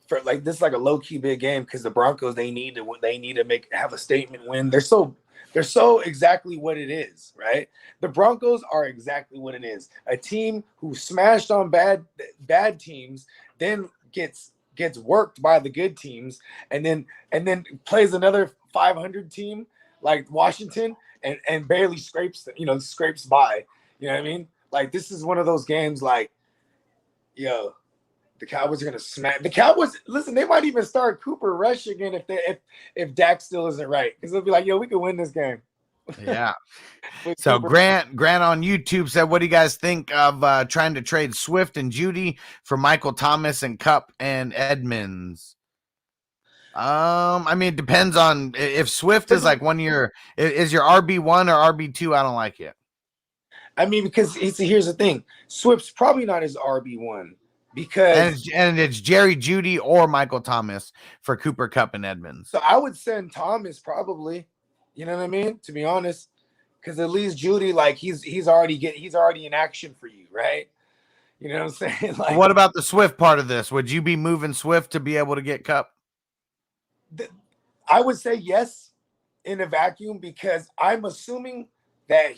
This is like a low key big game because the Broncos they need to have a statement win. They're so exactly what it is, right? The Broncos are exactly what it is. A team who smashed on bad teams, then gets worked by the good teams, and then plays another 500 team like Washington and barely scrapes by. You know what I mean? Like this is one of those games like, yo, the Cowboys are gonna smack the Cowboys. Listen, they might even start Cooper Rush again if Dak still isn't right, because they'll be like, yo, we can win this game. Yeah. So Grant on YouTube said, "What do you guys think of trying to trade Swift and Judy for Michael Thomas and Cup and Edmonds?" I mean, it depends on if Swift is like 1 year. Is your RB1 or RB2? I don't like it. I mean, because here's the thing: Swift's probably not his RB1 because it's Jerry Judy or Michael Thomas for Cooper, Cup, and Edmonds. So I would send Thomas probably. You know what I mean? To be honest, because at least Judy, like he's already in action for you, right? You know what I'm saying? Like, What about the Swift part of this? Would you be moving Swift to be able to get Cup? I would say yes in a vacuum because I'm assuming that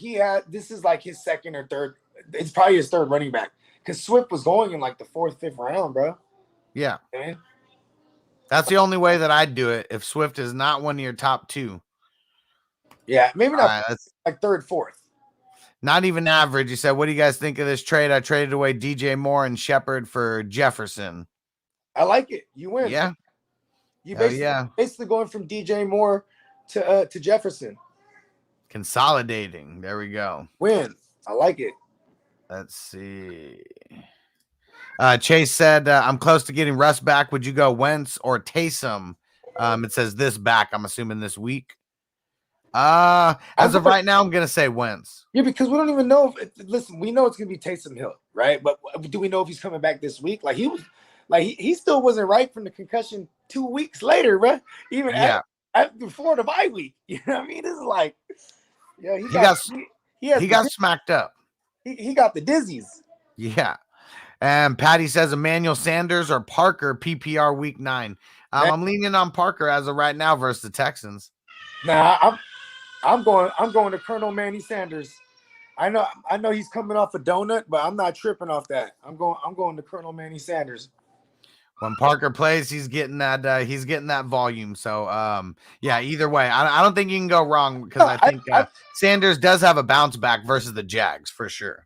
this is like his second or third. It's probably his third running back because Swift was going in like the 4th, 5th round, bro. Yeah. Man. That's the only way that I'd do it if Swift is not one of your top 2. Yeah, maybe not That's like 3rd, 4th. not even average. You said, what do you guys think of this trade? I traded away DJ Moore and Shepard for Jefferson. I like it. You win. Yeah. You Hell basically going from DJ Moore to Jefferson. Consolidating. There we go. Win. I like it. Let's see. Chase said, I'm close to getting Russ back. Would you go Wentz or Taysom? It says this back. I'm assuming this week. As of right now, I'm going to say Wentz. Yeah, because we don't even know listen, we know it's going to be Taysom Hill, right? But do we know if he's coming back this week? Like he still wasn't right from the concussion 2 weeks later, bro. Even before the bye week. You know what I mean? This is like, yeah, he got smacked up. He got the dizzies. Yeah. And Patty says Emmanuel Sanders or Parker PPR week 9. I'm leaning on Parker as of right now versus the Texans. Nah, I'm going to Colonel Manny Sanders. I know he's coming off a donut, but I'm not tripping off that. I'm going to Colonel Manny Sanders. When Parker plays, he's getting that volume. So yeah, either way, I don't think you can go wrong because I think Sanders does have a bounce back versus the Jags for sure.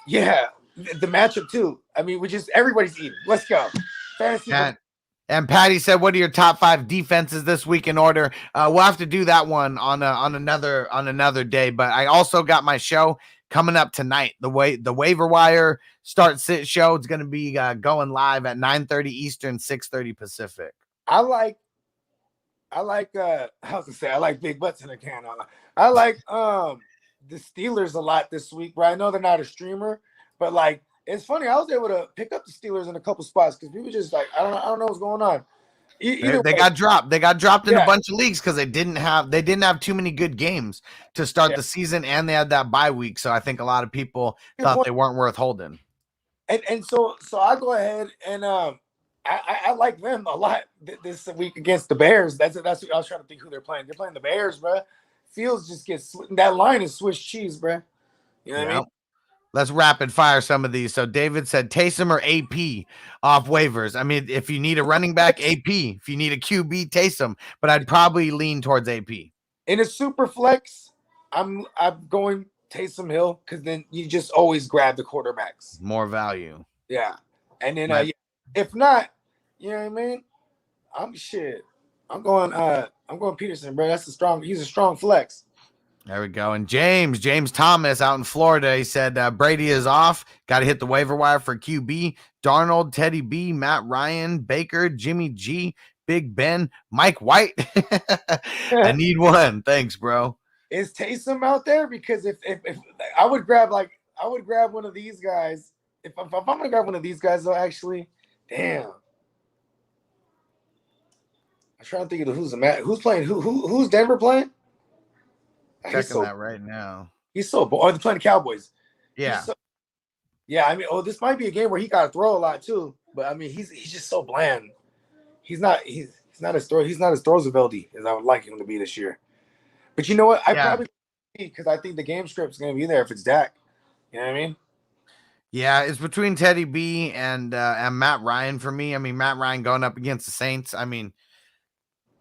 Yeah, the matchup too. I mean, everybody's eating. Let's go. Fantasy. And Patty said, "What are your top 5 defenses this week in order?" We'll have to do that one on another day. But I also got my show coming up tonight. The waiver wire start sit show is going to be going live at 9:30 Eastern, 6:30 Pacific. I like I was gonna say I like big butts in a can. I like the Steelers a lot this week, but I know they're not a streamer, but like it's funny. I was able to pick up the Steelers in a couple spots because people just like I don't know what's going on. They got dropped. They got dropped in a bunch of leagues because they didn't have too many good games to start the season, and they had that bye week. So I think a lot of people thought they weren't worth holding. And so I go ahead and I like them a lot this week against the Bears. That's what I was trying to think who they're playing. They're playing the Bears, bro. Fields just gets that line is Swiss cheese, bro. You know what I mean? Let's rapid fire some of these. So David said Taysom or AP off waivers. I mean, if you need a running back, AP. If you need a QB, Taysom. But I'd probably lean towards AP. In a super flex, I'm going Taysom Hill because then you just always grab the quarterbacks. More value. Yeah. And then if not, you know what I mean? I'm going Peterson, bro. He's a strong flex. There we go. And James Thomas out in Florida, he said Brady is off. Got to hit the waiver wire for QB. Darnold, Teddy B, Matt Ryan, Baker, Jimmy G, Big Ben, Mike White. I need one. Thanks, bro. Is Taysom out there? Because if I would grab one of these guys. If I'm gonna grab one of these guys though, actually, damn. I'm trying to think of who's playing. Who's Denver playing? Checking that right now. He's so bored. They're playing the Cowboys. Yeah. I mean, this might be a game where he got to throw a lot too. But I mean, he's just so bland. He's not as Roosevelt-y as I would like him to be this year. But you know what? I probably because I think the game script's going to be there if it's Dak. You know what I mean? Yeah, it's between Teddy B and Matt Ryan for me. I mean, Matt Ryan going up against the Saints. I mean,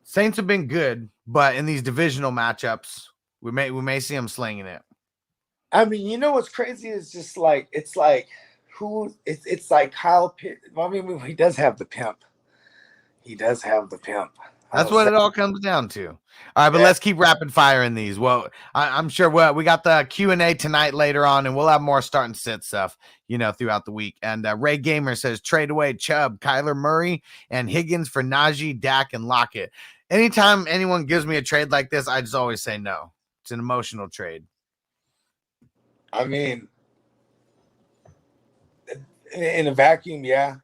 Saints have been good, but in these divisional matchups, we may see him slinging it. I mean, you know what's crazy is just like it's like Kyle Pitt. I mean, he does have the pimp. That's what it all comes down to. All right, but let's keep rapid firing these. Well, I'm sure we got the Q&A tonight later on, and we'll have more start and sit stuff, throughout the week. And Ray Gamer says trade away Chubb, Kyler Murray, and Higgins for Najee, Dak, and Lockett. Anytime anyone gives me a trade like this, I just always say no. It's an emotional trade. I mean, in a vacuum, yeah,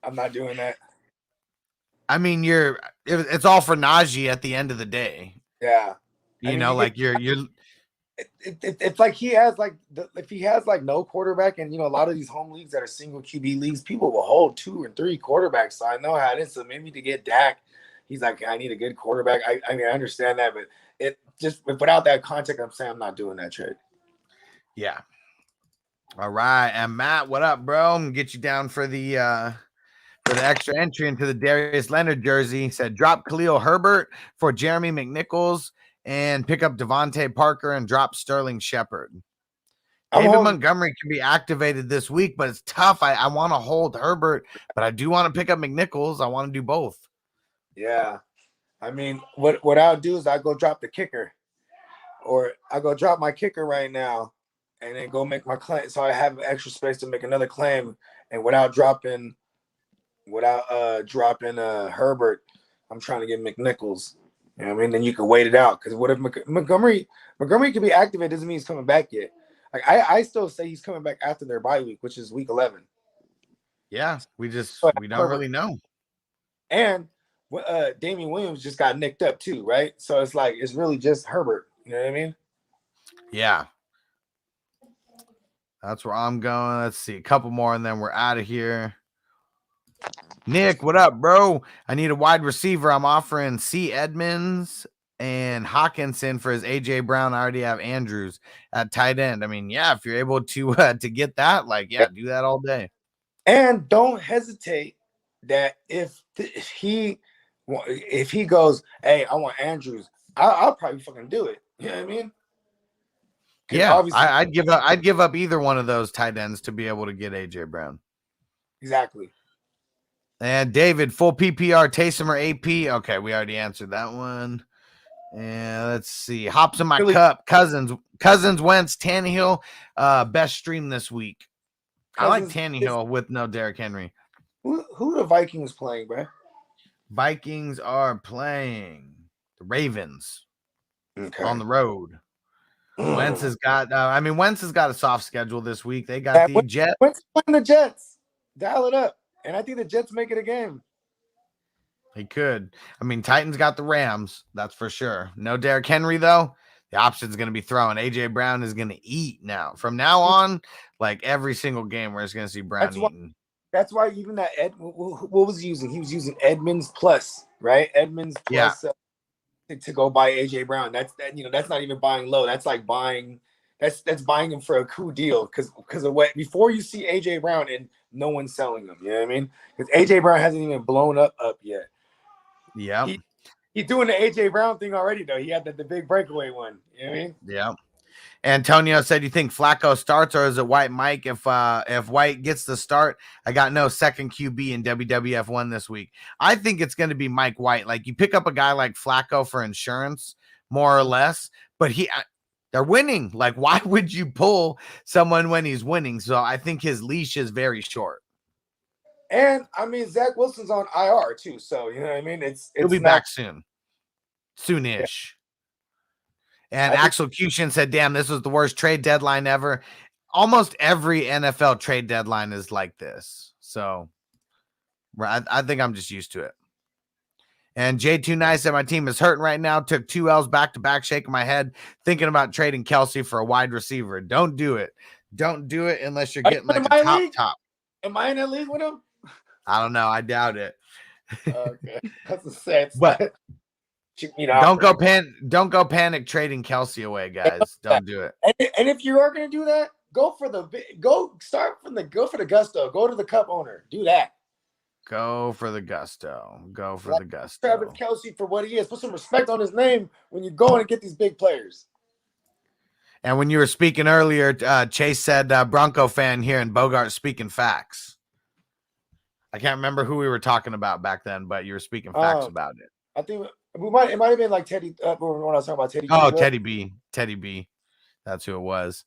I'm not doing that. I mean, it's all for Najee at the end of the day. Yeah. You're it's like he has like if he has like no quarterback, and a lot of these home leagues that are single QB leagues, people will hold 2 and 3 quarterbacks. So I know how it is. So maybe to get Dak, he's like, I need a good quarterback. I mean, I understand that, but it just without that context, I'm saying I'm not doing that trade. Yeah. All right, and Matt, what up, bro? I'm gonna get you down for the extra entry into the Darius Leonard jersey. He said drop Khalil Herbert for Jeremy McNichols and pick up Devontae Parker and drop Sterling Shepard. David Montgomery can be activated this week, but it's tough. I want to hold Herbert, but I do want to pick up McNichols. I want to do both. Yeah. I mean, what I'll do is I go drop the kicker, or I go drop my kicker right now and then go make my claim. So I have extra space to make another claim. And without dropping Herbert, I'm trying to get McNichols. You know what I mean? Then you can wait it out. Because what if Montgomery can be activated? Doesn't mean he's coming back yet. Like I still say he's coming back after their bye week, which is week 11. Yeah, we don't really know. And Damian Williams just got nicked up too, right? So it's like it's really just Herbert. You know what I mean? Yeah. That's where I'm going. Let's see. A couple more, and then we're out of here. Nick, what up, bro? I need a wide receiver. I'm offering C. Edmonds and Hawkinson for his A.J. Brown. I already have Andrews at tight end. I mean, yeah, if you're able to get that, do that all day. And don't hesitate that if he goes, hey, I want Andrews, I'll probably fucking do it. You know what I mean? Yeah, I'd give up either one of those tight ends to be able to get AJ Brown. Exactly. And David, full PPR, Taysom or AP? Okay, we already answered that one. And let's see. Hops in my cup. Cousins, Wentz, Tannehill. Best stream this week. I like Tannehill with no Derrick Henry. Who are the Vikings playing, bro? Vikings are playing the Ravens on the road. Wentz has got a soft schedule this week. They got the Jets. Wentz playing the Jets. Dial it up. And I think the Jets make it a game. He could. I mean, Titans got the Rams. That's for sure. No Derrick Henry, though. The option's going to be thrown. AJ Brown is going to eat now. From now on, like every single game, we're just going to see Brown eating. That's why even that what was he using? He was using Edmonds plus, right? Edmonds plus to go buy AJ Brown. That's not even buying low. That's like buying. That's buying him for a coup deal because of what before you see AJ Brown and no one's selling him. You know what I mean? Because AJ Brown hasn't even blown up yet. Yeah. He's doing the AJ Brown thing already, though. He had the big breakaway one. You know what I mean? Yeah. Antonio said, you think Flacco starts or is it White Mike? If White gets the start, I got no second QB in WWF 1 this week. I think it's going to be Mike White. Like you pick up a guy like Flacco for insurance, more or less, but they're winning. Like, why would you pull someone when he's winning? So I think his leash is very short. And I mean, Zach Wilson's on IR too. So, you know what I mean? He'll be back soon. Soonish. And Axel Cushin said, damn, this was the worst trade deadline ever. Almost every NFL trade deadline is like this. So I think I'm just used to it. And J2 Nice said, my team is hurting right now. Took 2 L's back-to-back, shaking my head, thinking about trading Kelsey for a wide receiver. Don't do it. Don't do it unless you're getting like a top. Am I in that league with him? I don't know. I doubt it. Okay. That's a sad But don't go panic trading Kelsey away, guys. Don't do it. And if you are going to do that, go for the gusto. Go to the cup owner. Do that. Go for the gusto. Travis Kelsey for what he is. Put some respect on his name when you go and get these big players. And when you were speaking earlier, Chase said Bronco fan here and Bogart speaking facts. I can't remember who we were talking about back then, but you were speaking facts about it. I think it might have been like Teddy when I was talking about Teddy. Oh, Teddy B. That's who it was.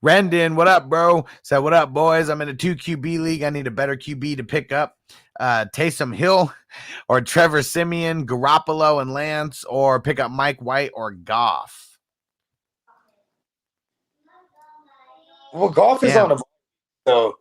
Rendon, what up, bro? Said, what up, boys? I'm in a 2 QB league. I need a better QB to pick up. Taysom Hill or Trevor Siemian, Garoppolo and Lance, or pick up Mike White or Goff. Well, Goff is on the so.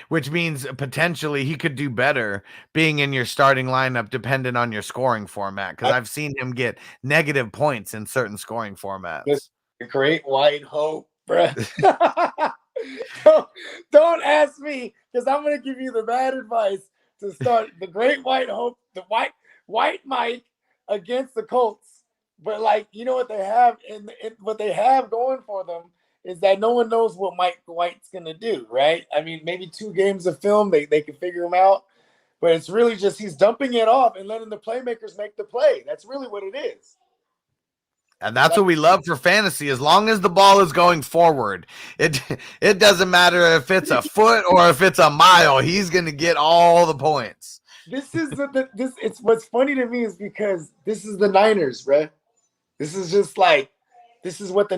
which means potentially he could do better being in your starting lineup dependent on your scoring format, because I've seen him get negative points in certain scoring formats. The great white hope, bruh. don't ask me, because I'm going to give you the bad advice to start the great white hope, the white Mike against the Colts. But, like, you know what they have, and what they have going for them is that no one knows what Mike White's going to do, right? I mean, maybe 2 games of film, they can figure him out. But it's really just he's dumping it off and letting the playmakers make the play. That's really what it is. And that's what we love for fantasy. As long as the ball is going forward, it doesn't matter if it's a foot or if it's a mile. He's going to get all the points. It's what's funny to me is because this is the Niners, bro. This is just like this is what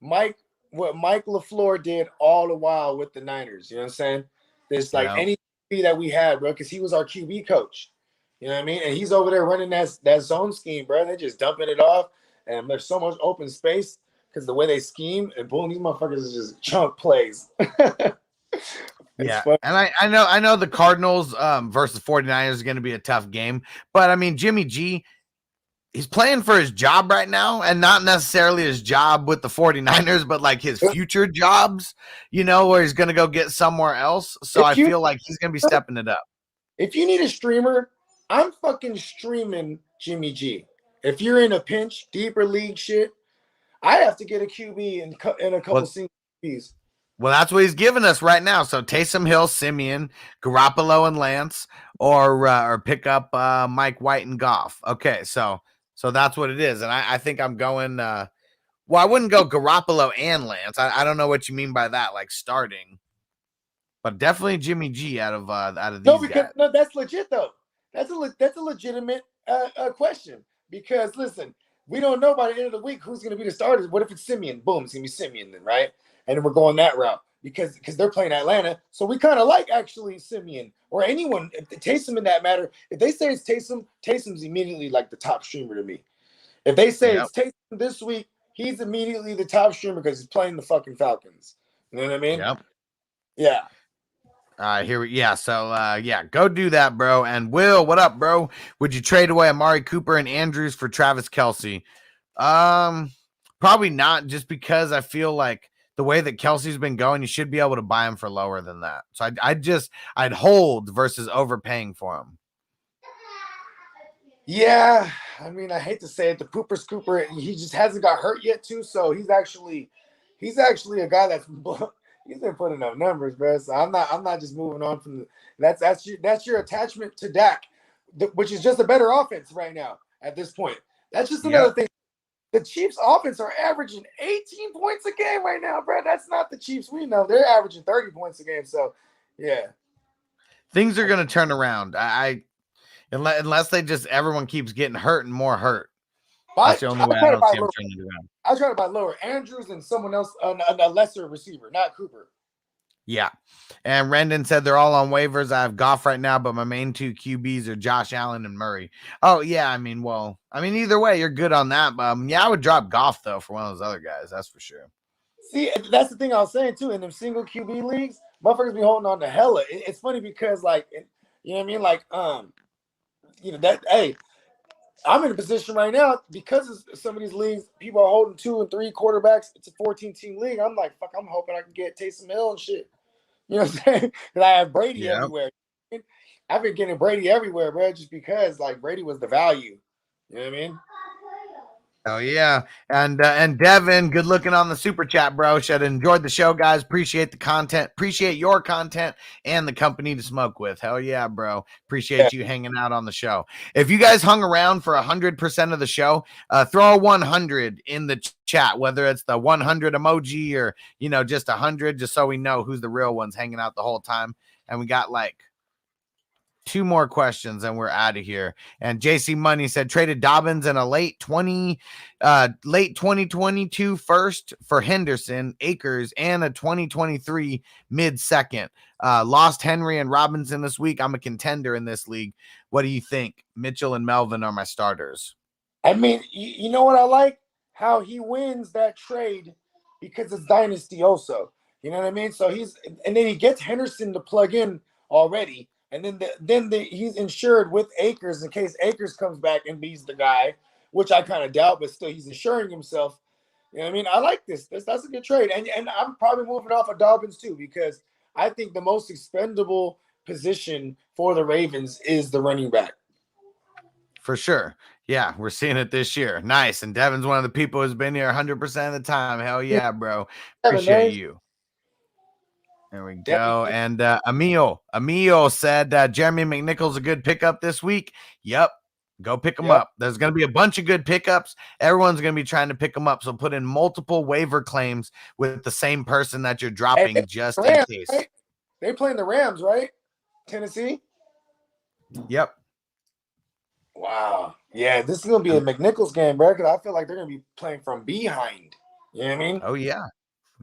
Mike LaFleur did all the while with the Niners. You know what I'm saying? There's like any QB that we had, bro, because he was our QB coach. You know what I mean? And he's over there running that zone scheme, bro. They're just dumping it off, and there's so much open space because the way they scheme and boom, these motherfuckers is just chunk plays. Yeah, and I know the Cardinals versus 49ers is going to be a tough game, but I mean Jimmy G, he's playing for his job right now, and not necessarily his job with the 49ers, but like his future jobs, you know, where he's going to go get somewhere else. So I feel like he's going to be stepping it up. If you need a streamer, I'm fucking streaming Jimmy G. If you're in a pinch, deeper league shit, I have to get a QB and a couple single QBs. Well, that's what he's giving us right now. So Taysom Hill, Simeon, Garoppolo, and Lance, or pick up Mike White and Goff. Okay, so that's what it is. And I think I'm going well, I wouldn't go Garoppolo and Lance. I don't know what you mean by that, like starting. But definitely Jimmy G out of these guys. No, that's legit though. That's a legitimate question, because listen, we don't know by the end of the week who's going to be the starters. What if it's Simeon? Boom, it's going to be Simeon then, right? And then we're going that route because they're playing Atlanta. So we kind of like actually Simeon or anyone, Taysom in that matter. If they say it's Taysom, Taysom's immediately like the top streamer to me. If they say it's Taysom this week, he's immediately the top streamer because he's playing the fucking Falcons. You know what I mean? Yep. Yeah. So go do that, bro. And Will, what up, bro? Would you trade away Amari Cooper and Andrews for Travis Kelce? Probably not, just because I feel like the way that Kelsey's been going, you should be able to buy him for lower than that. So I'd hold versus overpaying for him. Yeah, I mean, I hate to say it, the Pooper's Cooper, he just hasn't got hurt yet too. So he's actually a guy that's he's been putting up numbers, bro. So I'm not just moving on from that's your attachment to Dak, which is just a better offense right now at this point. That's just another thing. The Chiefs' offense are averaging 18 points a game right now, bro. That's not the Chiefs we know. They're averaging 30 points a game. So, yeah, things are going to turn around. Unless they just everyone keeps getting hurt and more hurt. That's the only way I don't see them turning it around. I was trying to buy lower Andrews and someone else, a lesser receiver, not Cooper. Yeah. And Rendon said they're all on waivers. I have Goff right now, but my main 2 QBs are Josh Allen and Murray. Oh, yeah. I mean, either way, you're good on that. I would drop Goff, though, for one of those other guys. That's for sure. See, that's the thing I was saying, too. In them single QB leagues, motherfuckers be holding on to hella. It's funny because, like, you know what I mean? Like, I'm in a position right now because of some of these leagues, people are holding 2 and 3 quarterbacks. It's a 14-team league. I'm like, fuck, I'm hoping I can get Taysom Hill and shit. You know what I'm saying? Because I have Brady everywhere. I've been getting Brady everywhere, bro, just because, like, Brady was the value. You know what I mean? Oh, yeah. And Devin, good looking on the super chat, bro. Should have enjoyed the show, guys. Appreciate the content. Appreciate your content and the company to smoke with. Hell yeah, bro. Appreciate you hanging out on the show. If you guys hung around for 100% of the show, throw a 100 in the chat, whether it's the 100 emoji or, just 100, just so we know who's the real ones hanging out the whole time. And we got like 2 more questions and we're out of here. And JC Money said traded Dobbins in a late 2022 first for Henderson, Akers, and a 2023 mid-second. Lost Henry and Robinson this week. I'm a contender in this league. What do you think? Mitchell and Melvin are my starters. I mean, you know what I like? How he wins that trade because it's dynasty also. You know what I mean? So and then he gets Henderson to plug in already, and then he's insured with Akers in case Akers comes back and beats the guy, which I kind of doubt, but still he's insuring himself. You know what I mean? I like this. That's a good trade, and I'm probably moving off of Dobbins too because I think the most expendable position for the Ravens is the running back. For sure. Yeah, we're seeing it this year. Nice. And Devin's one of the people who's been here 100% of the time. Hell yeah, bro. Appreciate you. There we go. And Emil said Jeremy McNichols a good pickup this week. Yep. Go pick him up. There's going to be a bunch of good pickups. Everyone's going to be trying to pick him up. So put in multiple waiver claims with the same person that you're dropping just in case. Right? They're playing the Rams, right? Tennessee? Yep. Wow. Yeah, this is going to be a McNichols game, bro, because I feel like they're going to be playing from behind. You know what I mean? Oh, yeah.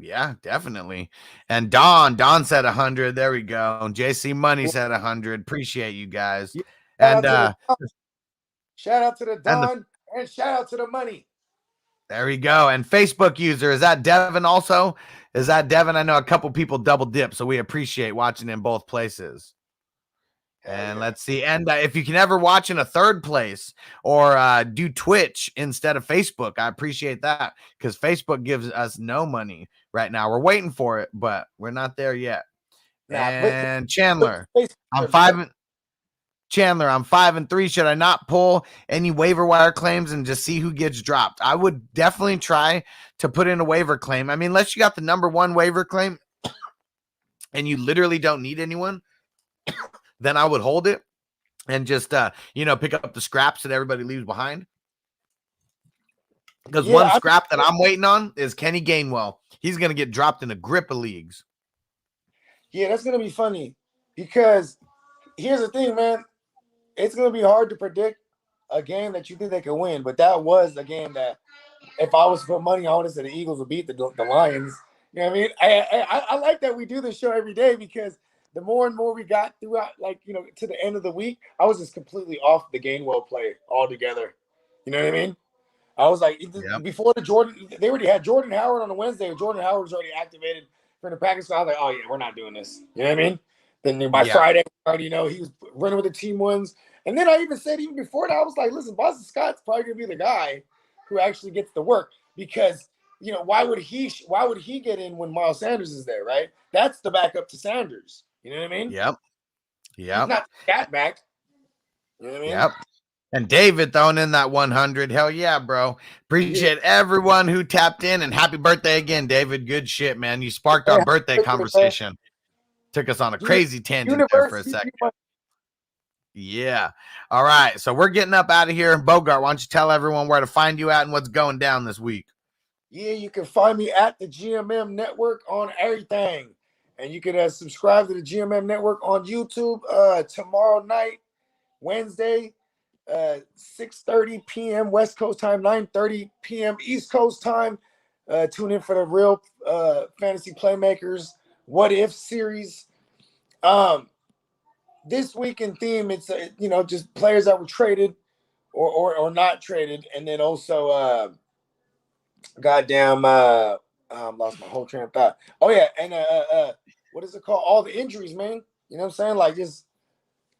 Yeah, definitely. And Don said 100. There we go. JC Money said 100. Appreciate you guys. Shout out to the Don and shout out to the Money. There we go. And Facebook user, is that Devin also? Is that Devin? I know a couple people double dip, so we appreciate watching in both places. And let's see. And if you can ever watch in a third place or do Twitch instead of Facebook, I appreciate that because Facebook gives us no money right now. We're waiting for it, but we're not there yet. And Chandler, I'm 5-3. Should I not pull any waiver wire claims and just see who gets dropped? I would definitely try to put in a waiver claim. I mean, unless you got the number one waiver claim and you literally don't need anyone, then I would hold it and just, pick up the scraps that everybody leaves behind. Because one scrap that I'm waiting on is Kenny Gainwell. He's going to get dropped in a grip of leagues. Yeah, that's going to be funny because here's the thing, man. It's going to be hard to predict a game that you think they could win, but that was a game that if I was to put money on it, the Eagles would beat the Lions. You know what I mean? I like that we do this show every day because the more and more we got throughout, to the end of the week, I was just completely off the Gainwell play altogether. You know what I mean? I was like, before they already had Jordan Howard on a Wednesday. Jordan Howard was already activated for the Packers. So I was like, oh, yeah, we're not doing this. You know what I mean? Then by Friday, I already know he was running with the team ones. And then I even said, even before that, I was like, listen, Boston Scott's probably going to be the guy who actually gets the work because, why would he get in when Miles Sanders is there, right? That's the backup to Sanders. You know what I mean? Yep. He's not that back. You know what I mean? Yep. And David throwing in that 100. Hell yeah, bro. Appreciate everyone who tapped in and happy birthday again, David. Good shit, man. You sparked our birthday conversation. Took us on a crazy tangent there for a second. Yeah. All right. So we're getting up out of here. Bogart, why don't you tell everyone where to find you at and what's going down this week? Yeah, you can find me at the GMM Network on everything. And you can subscribe to the GMM Network on YouTube tomorrow night, Wednesday, 6:30 p.m. West Coast time, 9:30 p.m. East Coast time. Tune in for the Real Fantasy Playmakers What If series. This week in theme, it's just players that were traded or not traded, and then also lost my whole train of thought. Oh yeah, and what is it called? All the injuries, man. You know what I'm saying? Like just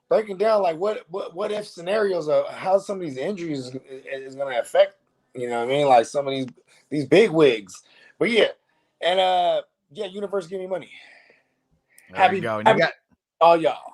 breaking down like what if scenarios of how some of these injuries is going to affect. You know what I mean? Like some of these big wigs. But yeah, and Universe, give me money. There you go. And you got all y'all.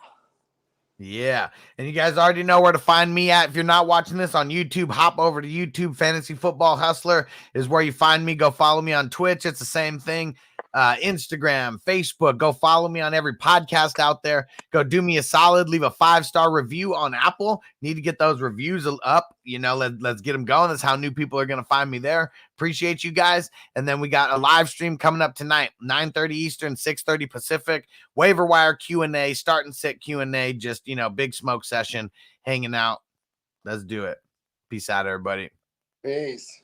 Yeah. And you guys already know where to find me at. If you're not watching this on YouTube, hop over to YouTube. Fantasy Football Hustler is where you find me. Go follow me on Twitch. It's the same thing. Instagram, Facebook. Go follow me on every podcast out there. Go do me a solid. Leave a 5-star review on Apple. Need to get those reviews up. Let's get them going. That's how new people are going to find me there. Appreciate you guys. And then we got a live stream coming up tonight, 9:30 Eastern, 6:30 Pacific. Waiver wire Q&A, start and sit Q&A. Just, big smoke session, hanging out. Let's do it. Peace out, everybody. Peace.